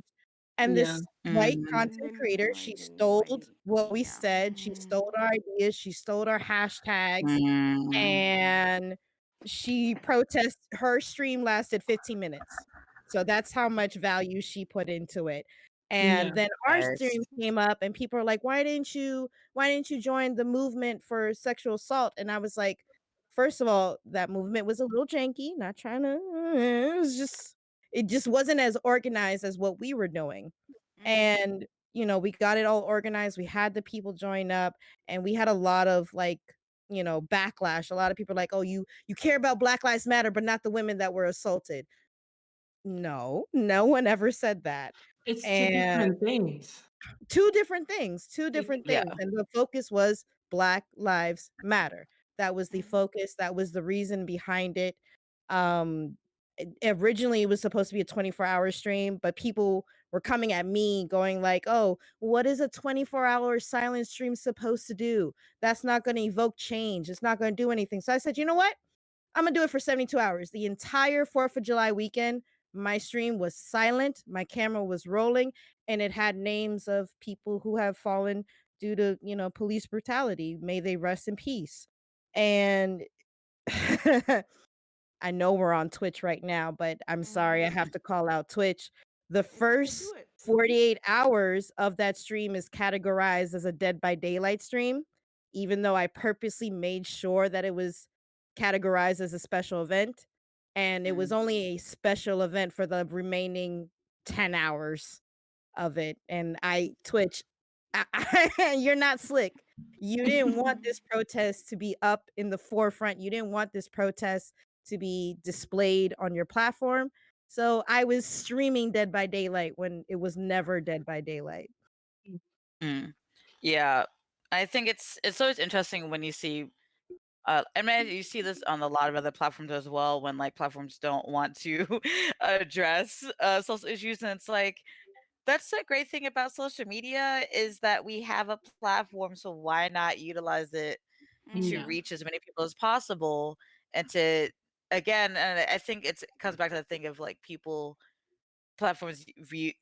And Yeah. this white Mhm. And content then creator, like she stole wait, what we yeah. said, she Mm-hmm. stole our ideas, she stole our hashtags, Mm. and she protest her stream lasted 15 minutes. So that's how much value she put into it. And Yeah. then our Yes. stream came up and people are like, why didn't you join the movement for sexual assault?" And I was like, first of all, that movement was a little janky, not trying to it just wasn't as organized as what we were doing. Mm-hmm. And we got it all organized, we had the people join up, and we had a lot of like backlash. A lot of people are like, "Oh, you care about Black Lives Matter but not the women that were assaulted." No, no one ever said that. It's two And different things. two different Yeah. things, and the focus was Black Lives Matter. That was the Mm-hmm. focus, that was the reason behind it. Originally it was supposed to be a 24-hour stream, but people were coming at me going like, "Oh, what is a 24-hour silent stream supposed to do? That's not going to evoke change, it's not going to do anything." So I said, "You know what, I'm gonna do it for 72 hours." The entire 4th of July weekend, my stream was silent, my camera was rolling, and it had names of people who have fallen due to, police brutality. May they rest in peace. And I know we're on Twitch right now, but I'm sorry, I Mm-hmm. have to call out Twitch. The Okay, do first it. 48 hours of that stream is categorized as a Dead by Daylight stream, even though I purposely made sure that it was categorized as a special event, and it was Mm. only a special event for the remaining 10 hours of it. And Twitch, you're not slick. You didn't want this protest to be up in the forefront. You didn't want this protest to be displayed on your platform. So I was streaming Dead by Daylight when it was never Dead by Daylight. Mm. Yeah. I think it's always interesting when you see I mean, you see this on a lot of other platforms as well when like platforms don't want to address social issues, and it's like that's the great thing about social media is that we have a platform, so why not utilize it to Yeah. reach as many people as possible and to again, and I think it comes back to the thing of like people platforms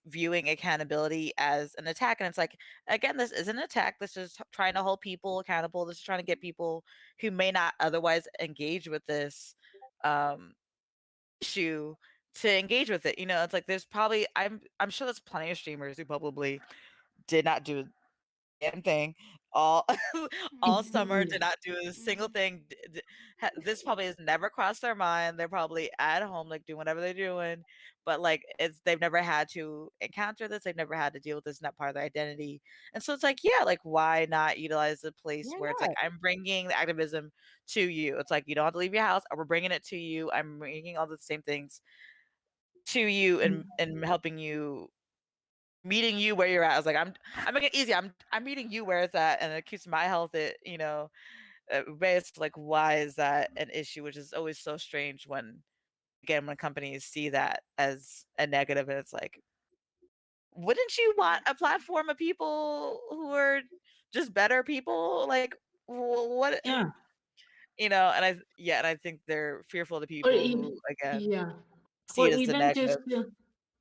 viewing accountability as an attack, and it's like again, this is an attack. This is trying to hold people accountable. This is trying to get people who may not otherwise engage with this um issue to engage with it. It's like there's probably I'm sure there's plenty of streamers who probably did not do damn thing all all summer, Yeah. did not do a single Mhm. thing. This probably has never crossed their mind. They're probably at home, like doing whatever they're doing, but like they've never had to encounter this. They've never had to deal with this. Not part of their identity, and so it's like, yeah, like why not utilize a place Why where it's like not? I'm bringing the activism to you. It's like you don't have to leave your house. We're bringing it to you. I'm bringing all the same things to you and helping you meeting you where you're at. I was like, I'm making it easy. I'm meeting you where it's at, and it keeps my health. Based like why is that an issue? Which is always so strange when again when companies see that as a negative, and it's like, wouldn't you want a platform of people who are just better people? Like what Yeah. and I think they're fearful of the Or people even who again yeah. see Or it as the even just negative.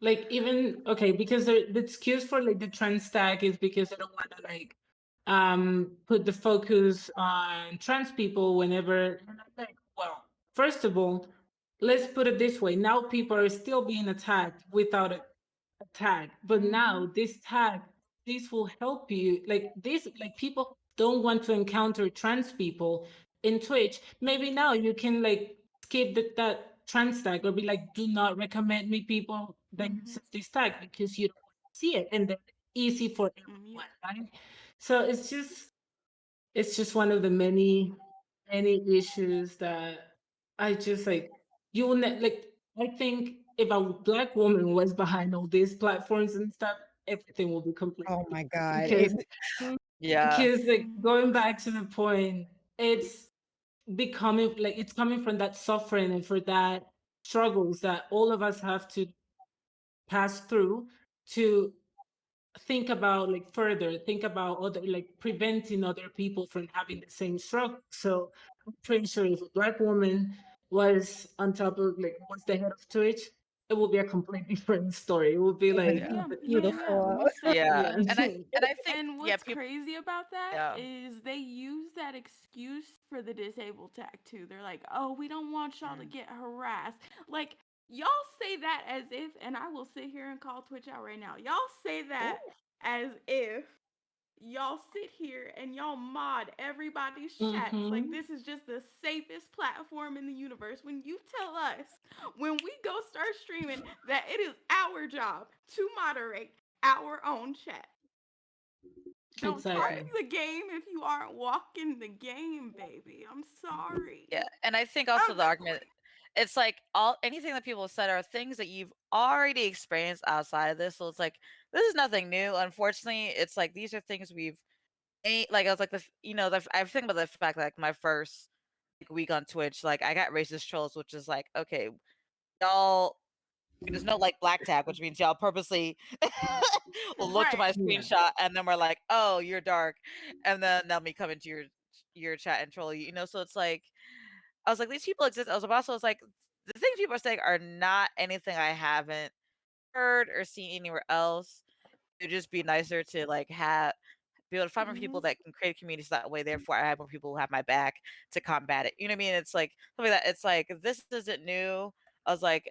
like even okay, because the excuse for like the trans tag is because they don't want to like put the focus on trans people whenever and I'm like, well, first of all, let's put it this way. Now people are still being attacked without a tag. But now this tag, this will help you. Like this, like people don't want to encounter trans people in Twitch. Maybe now you can like skip that trans tag or be like, do not recommend me people that use this tag because you don't want to see it. And then easy for Yeah. everyone, right? So it's just one of the many issues that I just like you will like I think if a black woman was behind all these platforms and stuff, everything will be completely Oh my different. god. Yeah. Because like going back to the point, it's becoming like it's coming from that suffering and for that struggles that all of us have to pass through to think about like further think about other like preventing other people from having the same struggle. So I'm pretty sure if a black woman was on top of like was the head of Twitch, it would be a completely different story. It would be Oh my like Yeah, god, yeah, beautiful. most Yeah. definitely. And I think And yeah, what's people crazy about that yeah. is they use that excuse for the disabled tag too. They're like, "Oh, we don't want y'all to get harassed." Like y'all say that as if, and I will sit here and call Twitch out right now. Y'all say that as if y'all sit here and y'all mod everybody's chats like Mhm. this is just the safest platform in the universe when you tell us when we go start streaming that it is our job to moderate our own chat. Don't talk Right. Exactly. the game if you aren't walking the game, baby. I'm sorry. Yeah, and I think also the Other argument point. it's like all anything that people have said are things that you've already experienced outside of this. So it's like this is nothing new. Unfortunately, it's like these are things we've like I was like I think about the fact that like my first like, week on Twitch, like I got racist trolls, which is like, okay, y'all there's no like black tag, which means y'all purposely will look to Right. my Yeah. screenshot and then we're like, oh, you're dark. And then they'll me come into your chat and troll you, so it's like I was like, these people exist. I was like, the things people are saying are not anything I haven't heard or seen anywhere else. It'd just be nicer to like be able to find more people that can create communities that way. Therefore, I have more people who have my back to combat it. You know what I mean? It's like something that it's like this isn't new. I was like,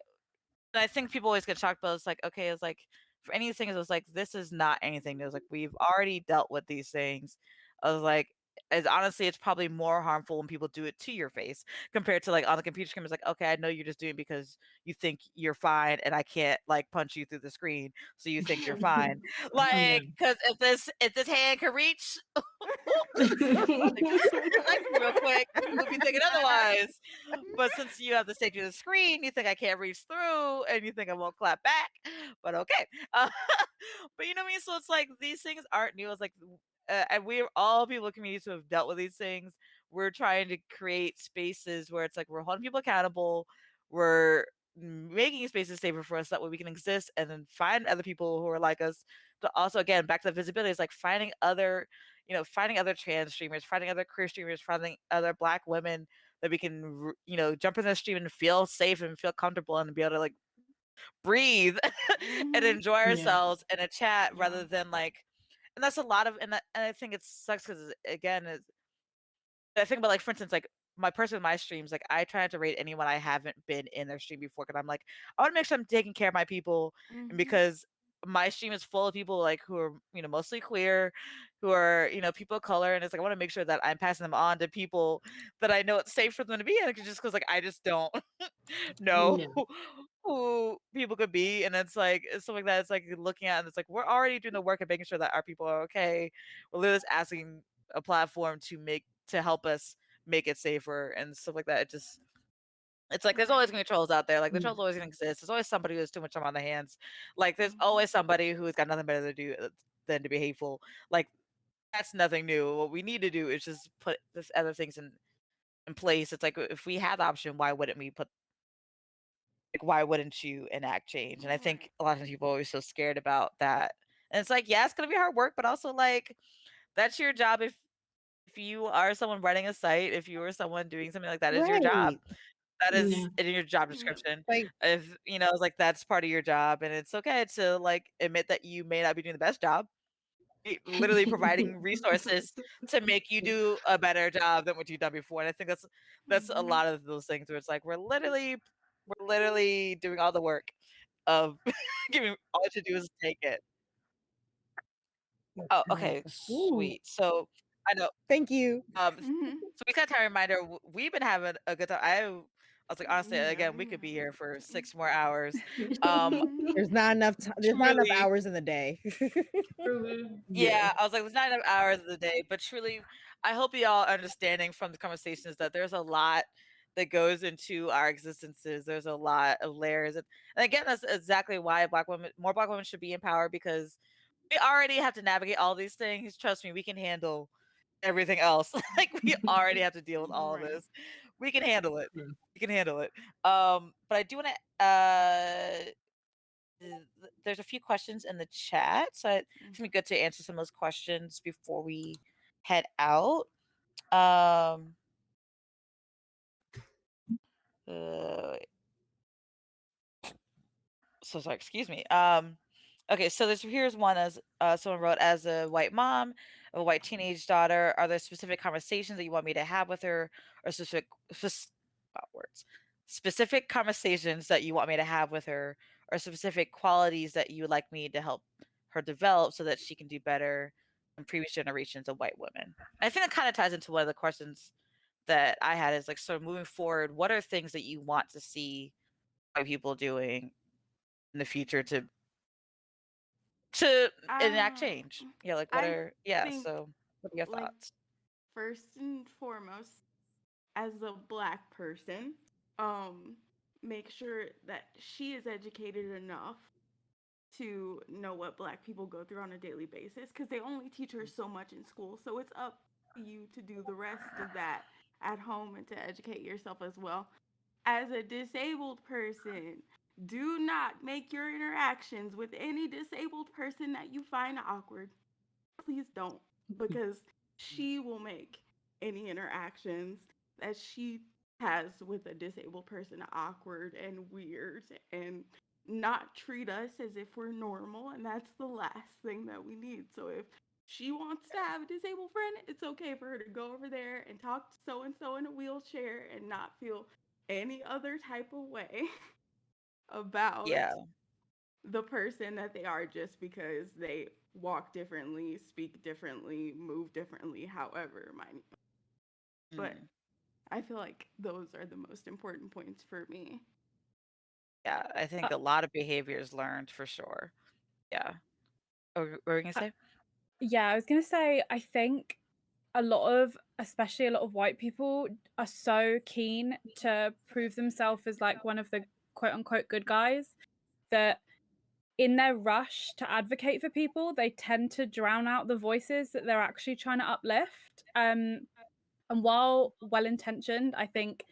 and I think people always get shocked, but it's like, okay, it's like for anything, it was like this is not anything new. It's like we've already dealt with these things. I was like, is honestly, it's probably more harmful when people do it to your face compared to like on the computer screen. It's like, okay, I know you're just doing it because you think you're fine, and I can't like punch you through the screen, so you think you're fine. Yeah. Like, because if this hand can reach, like just like real quick, you would be thinking otherwise. But since you have the safety of the screen, you think I can't reach through, and you think I won't clap back. But okay, but you know what I mean. So it's like these things aren't new. It's like and we're all people in communities who have dealt with these things. We're trying to create spaces where it's like we're holding people accountable. We're making spaces safer for us that way we can exist and then find other people who are like us. But also, again, back to the visibility, is like finding other trans streamers, finding other queer streamers, finding other Black women that we can, jump in the stream and feel safe and feel comfortable and be able to like breathe and Mhm. enjoy Yeah. ourselves in a chat Yeah. rather than like, and that's a lot of, and I think it sucks because again, is I think about like for instance, like my person in my streams, like I try not to rate anyone I haven't been in their stream before because I'm like, I want to make sure I'm taking care of my people, and Mhm. because my stream is full of people like who are mostly queer, who are people of color, and it's like I want to make sure that I'm passing them on to people that I know it's safe for them to be in, just because like I just don't know Yeah. who people could be, and it's like it's something that it's like looking at, and it's like we're already doing the work of making sure that our people are okay. We're literally just asking a platform to help us make it safer and stuff like that. It's like there's always Right. gonna be trolls out there. Like the Yeah. trolls always gonna exist. There's always somebody who has too much time on their hands. Like there's Mhm. always somebody who's got nothing better to do than to be hateful. Like that's nothing new. What we need to do is just put this other things in place. It's like if we had the option, why wouldn't you enact change? And I think Right. a lot of people are always so scared about that. And it's like, yeah, it's gonna be hard work, but also like that's your job. If you are someone running a site, if you are someone doing something like that, is your job. Right. That is Yeah. in your job Yep. description. Like, If it's like that's part of your job, and it's okay to like admit that you may not be doing the best job. Literally providing resources to make you do a better job than what you've done before. And I think that's a Mhm. lot of those things where it's like we're literally doing all the work of giving all you should do is take it. Oh, okay, ooh, sweet. So I know thank you. Mhm. so we got time reminder. We've been having a good time. I was like, honestly, Yeah, again, we we could be have. here for 6 more hours. Um, Mhm. There's not enough truly, hours in the day. Truly. Yeah. yeah, I was like, there's not enough hours of the day, but truly, I hope you all understanding from the conversations that there's a lot that goes into our existences. There's a lot of layers, and again, that's exactly why more Black women should be empowered because we already have to navigate all these things. Trust me, we can handle everything else. Like we already have to deal with all of Right. this. We can handle it. Yeah. We can handle it. But I do want to. There's a few questions in the chat, so it's Mm. gonna be good to answer some of those questions before we head out. Um, uh, so sorry, excuse me. Okay, so here's one as someone wrote, as a white mom of a white teenage daughter, are there specific conversations that you want me to have with her, or words, specific conversations that you want me to have with her, or specific qualities that you would like me to help her develop so that she can do better than previous generations of white women? I think that kind of ties into one of the questions that I had, is like, sort of moving forward, what are things that you want to see white people doing in the future to enact Um, change? Yeah, like I think so what are your like thoughts? first and foremost, as a Black person, um, make sure that she is educated enough to know what Black people go through on a daily basis because they only teach her so much in school. So it's up to you to do the rest of that at home and to educate yourself as well. As a disabled person, do not make your interactions with any disabled person that you find awkward. Please don't, because she will make any interactions that she has with a disabled person awkward and weird and not treat us as if we're normal. And that's the last thing that we need. So if she wants to have a disabled friend, it's okay for her to go over there and talk to so and so in a wheelchair and not feel any other type of way about Yeah. the person that they are just because they walk differently, speak differently, move differently, however, mind you. But Mm. I feel like those are the most important points for me. Yeah, I think a lot of behavior is learned for sure. Yeah. What were you gonna Uh, say? Yeah, I was gonna say, I think a lot of, especially a lot of white people, are so keen to prove themselves as like one of the quote unquote good guys that in their rush to advocate for people, they tend to drown out the voices that they're actually trying to uplift. And while well intentioned, I think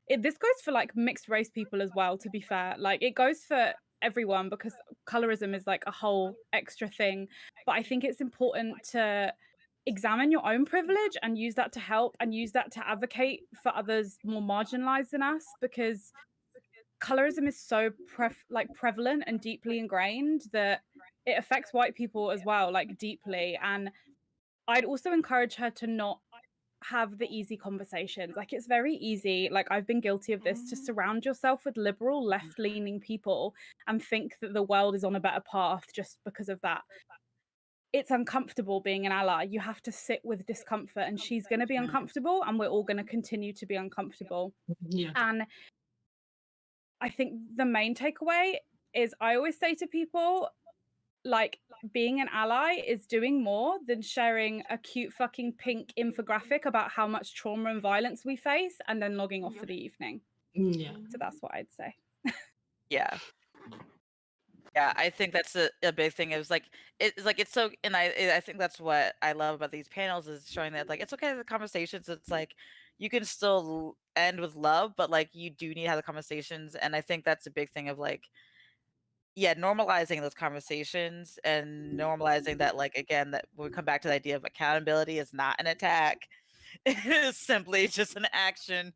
this goes for like mixed race people as well, to be fair. Like it goes for everyone because colorism is like a whole extra thing. But I think it's important to examine your own privilege and use that to help and use that to advocate for others more marginalized than us, because colorism is so prevalent and deeply ingrained that it affects white people as well, like deeply. And I'd also encourage her to not have the easy conversations. Like it's very easy, like I've been guilty of this, to Mhm. surround yourself with liberal left-leaning people and think that the world is on a better path just because of that. It's uncomfortable being an ally. You have to sit with discomfort, and she's going to be Mm. uncomfortable, and we're all going to continue to be uncomfortable. Yeah. And I think the main takeaway is, I always say to people, like, being an ally is doing more than sharing a cute fucking pink infographic about how much trauma and violence we face and then logging off for Yep. the evening. Yeah. So that's what I'd say. Yeah. Yeah, I think that's a big thing. It was like it's so, and I think that's what I love about these panels, is showing that like it's okay to have the conversations. It's like you can still end with love, but like you do need to have the conversations. And I think that's a big thing of like, yeah, normalizing those conversations and normalizing that, like, again, that when we come back to the idea of accountability is not an attack. It is simply just an action.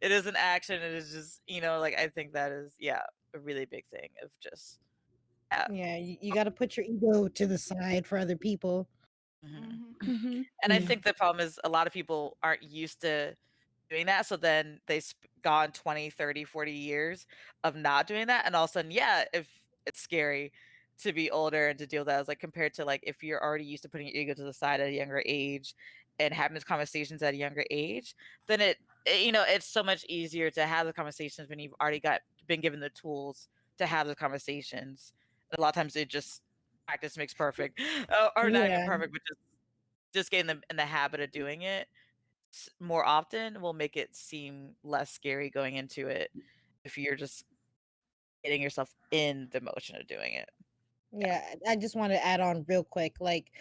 It is an action. It is just, like, I think that is, yeah, a really big thing of just, yeah. Yeah, you got to put your ego to the side for other people. Mhm. Mm-hmm. And I Yeah. think the problem is a lot of people aren't used to doing that. So then they gone 20, 30, 40 years of not doing that. And all of a sudden, yeah, if it's scary to be older and to deal with that, as like compared to like if you're already used to putting your ego to the side at a younger age and having these conversations at a younger age, then it's so much easier to have the conversations when you've already been given the tools to have the conversations. A lot of times it just practice makes perfect, or not even Yeah. perfect, but just getting them in the habit of doing it more often will make it seem less scary going into it if you're just getting yourself in the motion of doing it. Yeah, I just want to add on real quick, like,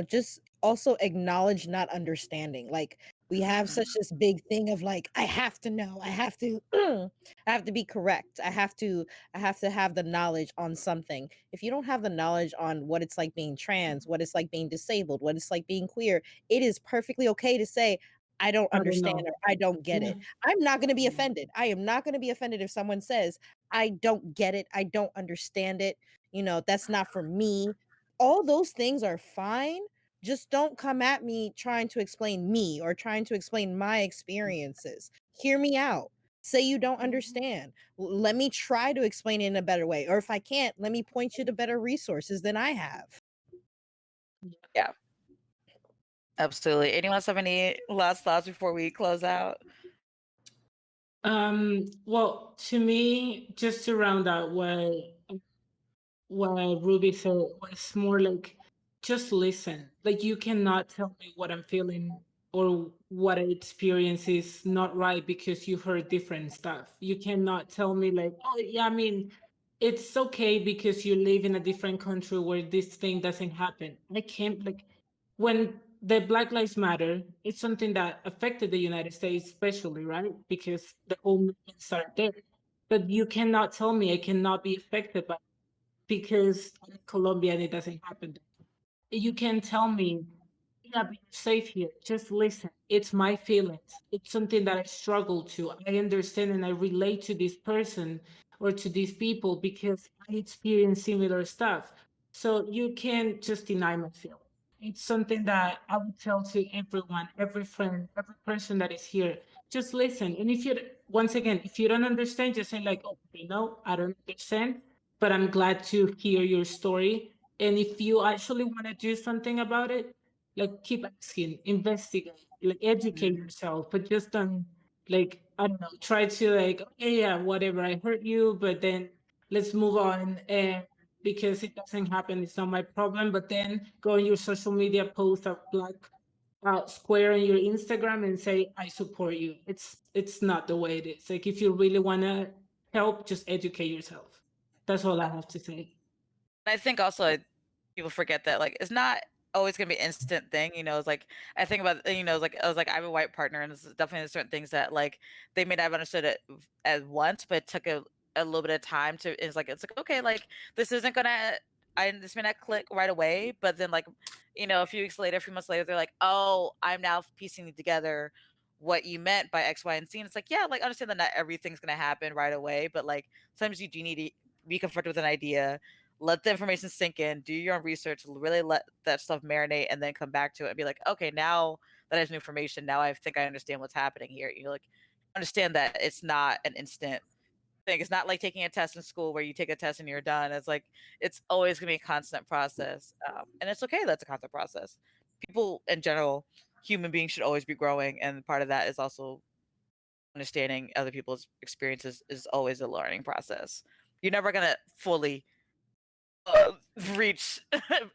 just also acknowledge not understanding. Like, we have Mhm. such this big thing of like, I have to know, I have to, I have to be correct, I have to have the knowledge on something. If you don't have the knowledge on what it's like being trans, what it's like being disabled, what it's like being queer, it is perfectly okay to say, I don't I don't understand know. or I don't get Yeah. it. I'm not going to be offended. I am not going to be offended if someone says, I don't get it, I don't understand it, that's not for me. All those things are fine. Just don't come at me trying to explain me or trying to explain my experiences. Hear me out. Say you don't Mhm. understand. Let me try to explain it in a better way. Or if I can't, let me point you to better resources than I have. Yeah, absolutely. Anyone else have any last thoughts before we close out? Well, to me, just to round out what Ruby said, was more like, just listen. Like, you cannot tell me what I'm feeling or what I experience is not right because you heard different stuff. You cannot tell me like, oh yeah, I mean, it's okay because you live in a different country where this thing doesn't happen. I can't, like, when the Black Lives Matter, it's something that affected the United States, especially, right? Because the whole movement started there. But you cannot tell me I cannot be affected by because I'm Colombian, it doesn't happen. You can tell me, yeah, but you're safe here. Just listen. It's my feelings. It's something that I struggle to. I understand and I relate to this person or to these people because I experience similar stuff. So you can't just deny my feelings. It's something that I would tell to everyone, every friend, every person that is here. Just listen. And if you, once again, if you don't understand, just say like, oh, I don't understand, but I'm glad to hear your story And if you actually want to do something about it, like keep asking, investigate, like educate yourself, but just don't like, I don't know, try to like, okay, yeah, whatever, I hurt you, but then let's move on. And because it doesn't happen, it's not my problem. But then go on your social media, post a black square on your Instagram and say, I support you. It's not the way it is. Like if you really want to help, just educate yourself. That's all I have to say. I think also people forget that like it's not always gonna be an instant thing. It's like I think about it's like I was like I have a white partner, and there's definitely certain things that like they may not have understood it at once, but it took a little bit of time to. It's like okay, like this isn't gonna. This may not click right away, but then like a few weeks later, a few months later, they're like, oh, I'm now piecing together what you meant by X, Y, and Z. And it's like, yeah, like understand that not everything's gonna happen right away, but like sometimes you do need to be confronted with an idea, let the information sink in, do your own research, really let that stuff marinate, and then come back to it and be like, okay, now that I have new information, now I think I understand what's happening here. Like understand that it's not an instant thing. It's not like taking a test in school where you take a test and you're done. It's like it's always gonna be a constant process, and it's okay. That's a constant process. People in general, human beings should always be growing, and part of that is also understanding other people's experiences is always a learning process. You're never gonna fully reach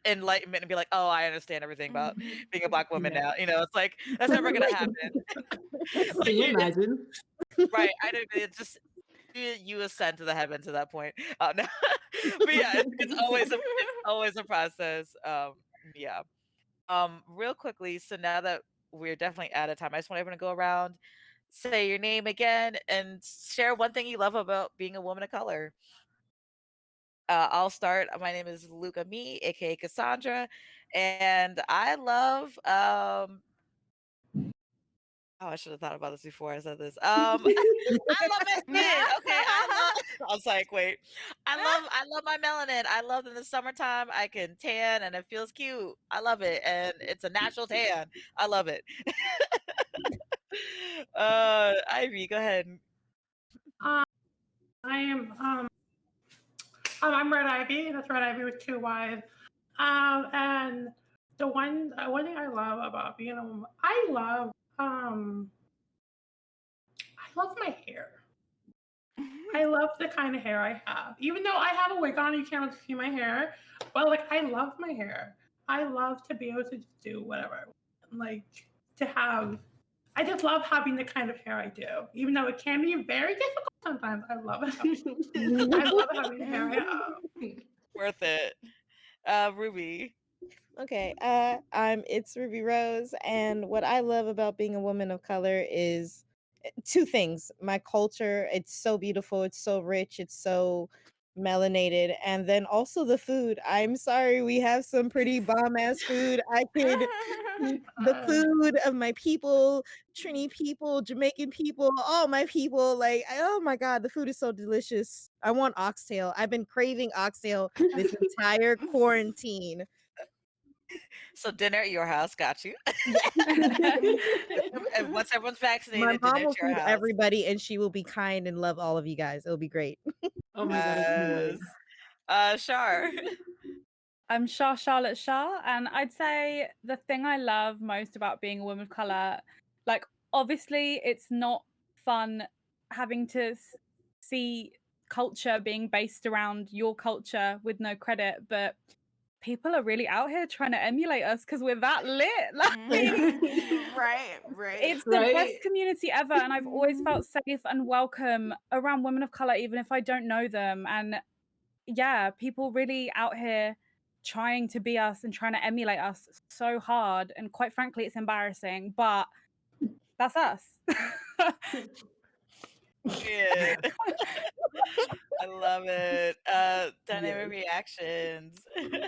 enlightenment and be like, oh, I understand everything about being a Black woman now. It's like that's never gonna happen. Can you imagine? Right? I don't. It's just you ascend to the heavens at that point. No. But yeah, it's always a process. Yeah. Real quickly. So now that we're definitely out of time, I just want everyone to go around, say your name again, and share one thing you love about being a woman of color. I'll start. My name is Luca Me, aka Cassandra, and I love oh, I should have thought about this before I said this. I love my skin. Okay, I was like, wait. I love my melanin. I love in the summertime I can tan and it feels cute. I love it. And it's a natural tan. I love it. Ivy, go ahead. I am I'm Red Ivy. That's Red Ivy with 2 Y's. And the one thing I love about being a woman, I love my hair. I love the kind of hair I have. Even though I have a wig on, you can't see my hair. But like I love my hair. I love to be able to do whatever I want. Like to have I just love having the kind of hair I do. Even though it can be very difficult sometimes. I love having the hair I have. Worth it. Ruby. Okay, it's Ruby Rose, and what I love about being a woman of color is two things. My culture, it's so beautiful, it's so rich, it's so melanated, and then also the food. I'm sorry, we have some pretty bomb ass food. I could eat the food of my people, Trini people, Jamaican people, all my people. Like, oh my god, the food is so delicious. I want oxtail. I've been craving oxtail this entire quarantine. So dinner at your house, got you. And once everyone's My vaccinated, mom dinner will at your feed house. everybody, and she will be kind and love all of you guys. It'll be great. Oh my god, I can't wait. Shar. I'm Charlotte Shah, and I'd say the thing I love most about being a woman of color, like obviously it's not fun having to see culture being based around your culture with no credit, but people are really out here trying to emulate us because we're that lit. Like, Right. it's the best community ever, and I've always felt safe and welcome around women of color, even if I don't know them. And yeah, people really out here trying to be us and trying to emulate us so hard, and quite frankly it's embarrassing, but that's us. Yeah. I love it. Dynamic reactions.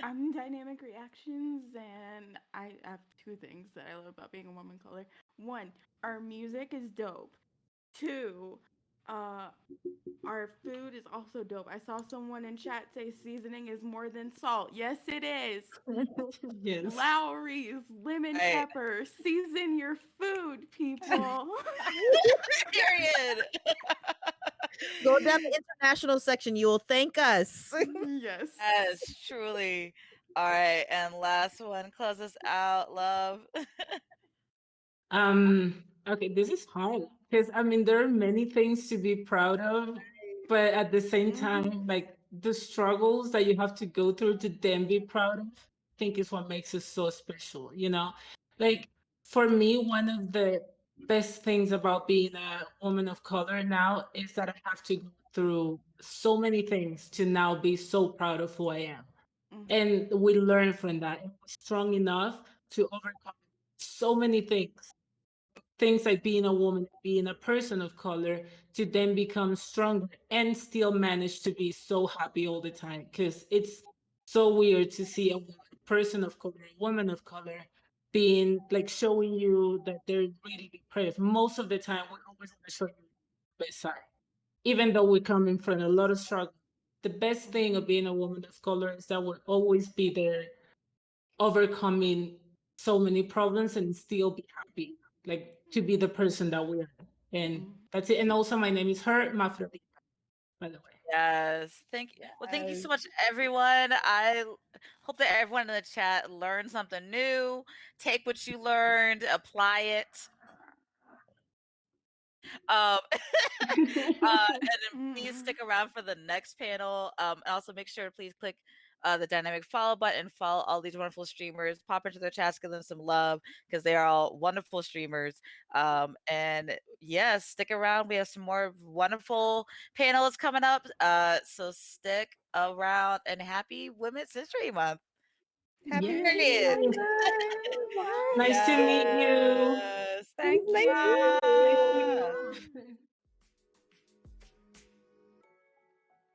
I'm Dynamic Reactions, and I have 2 things that I love about being a woman of color. 1, our music is dope. 2, our food is also dope. I saw someone in chat say seasoning is more than salt. Yes, it is. Yes. Lowry's lemon Right. pepper. Season your food, people. Period. Go down the international section. You will thank us. Yes. Yes, truly. All right, and last one, close us out, love. Okay, this is hard because I mean there are many things to be proud of, but at the same time, like the struggles that you have to go through to then be proud of, I think is what makes it so special, you know? Like for me, one of the best things about being a woman of color now is that I have to go through so many things to now be so proud of who I am. And we learn from that. And we're strong enough to overcome so many things like being a woman, being a person of color, to then become stronger and still manage to be so happy all the time. Because it's so weird to see a person of color, a woman of color, being like showing you that they're really depressed. Most of the time, we're always going to show you the best side, even though we're coming from a lot of struggle. The best thing of being a woman of color is that we'll always be there overcoming so many problems and still be happy, like to be the person that we are. And that's it. And also, my name is Her Mafrodi, by the way. Yes. Well, thank you so much, everyone. Hope that everyone in the chat learned something new. Take what you learned, apply it. Um, and then please stick around for the next panel. And also make sure to please click the dynamic follow button, follow all these wonderful streamers, pop into their chats, give them some love because they are all wonderful streamers. And yes, stick around. We have some more wonderful panels coming up. So stick around and happy Women's History Month. Happy Yay. period. Nice to meet you. Yes. Thank you. Thank you.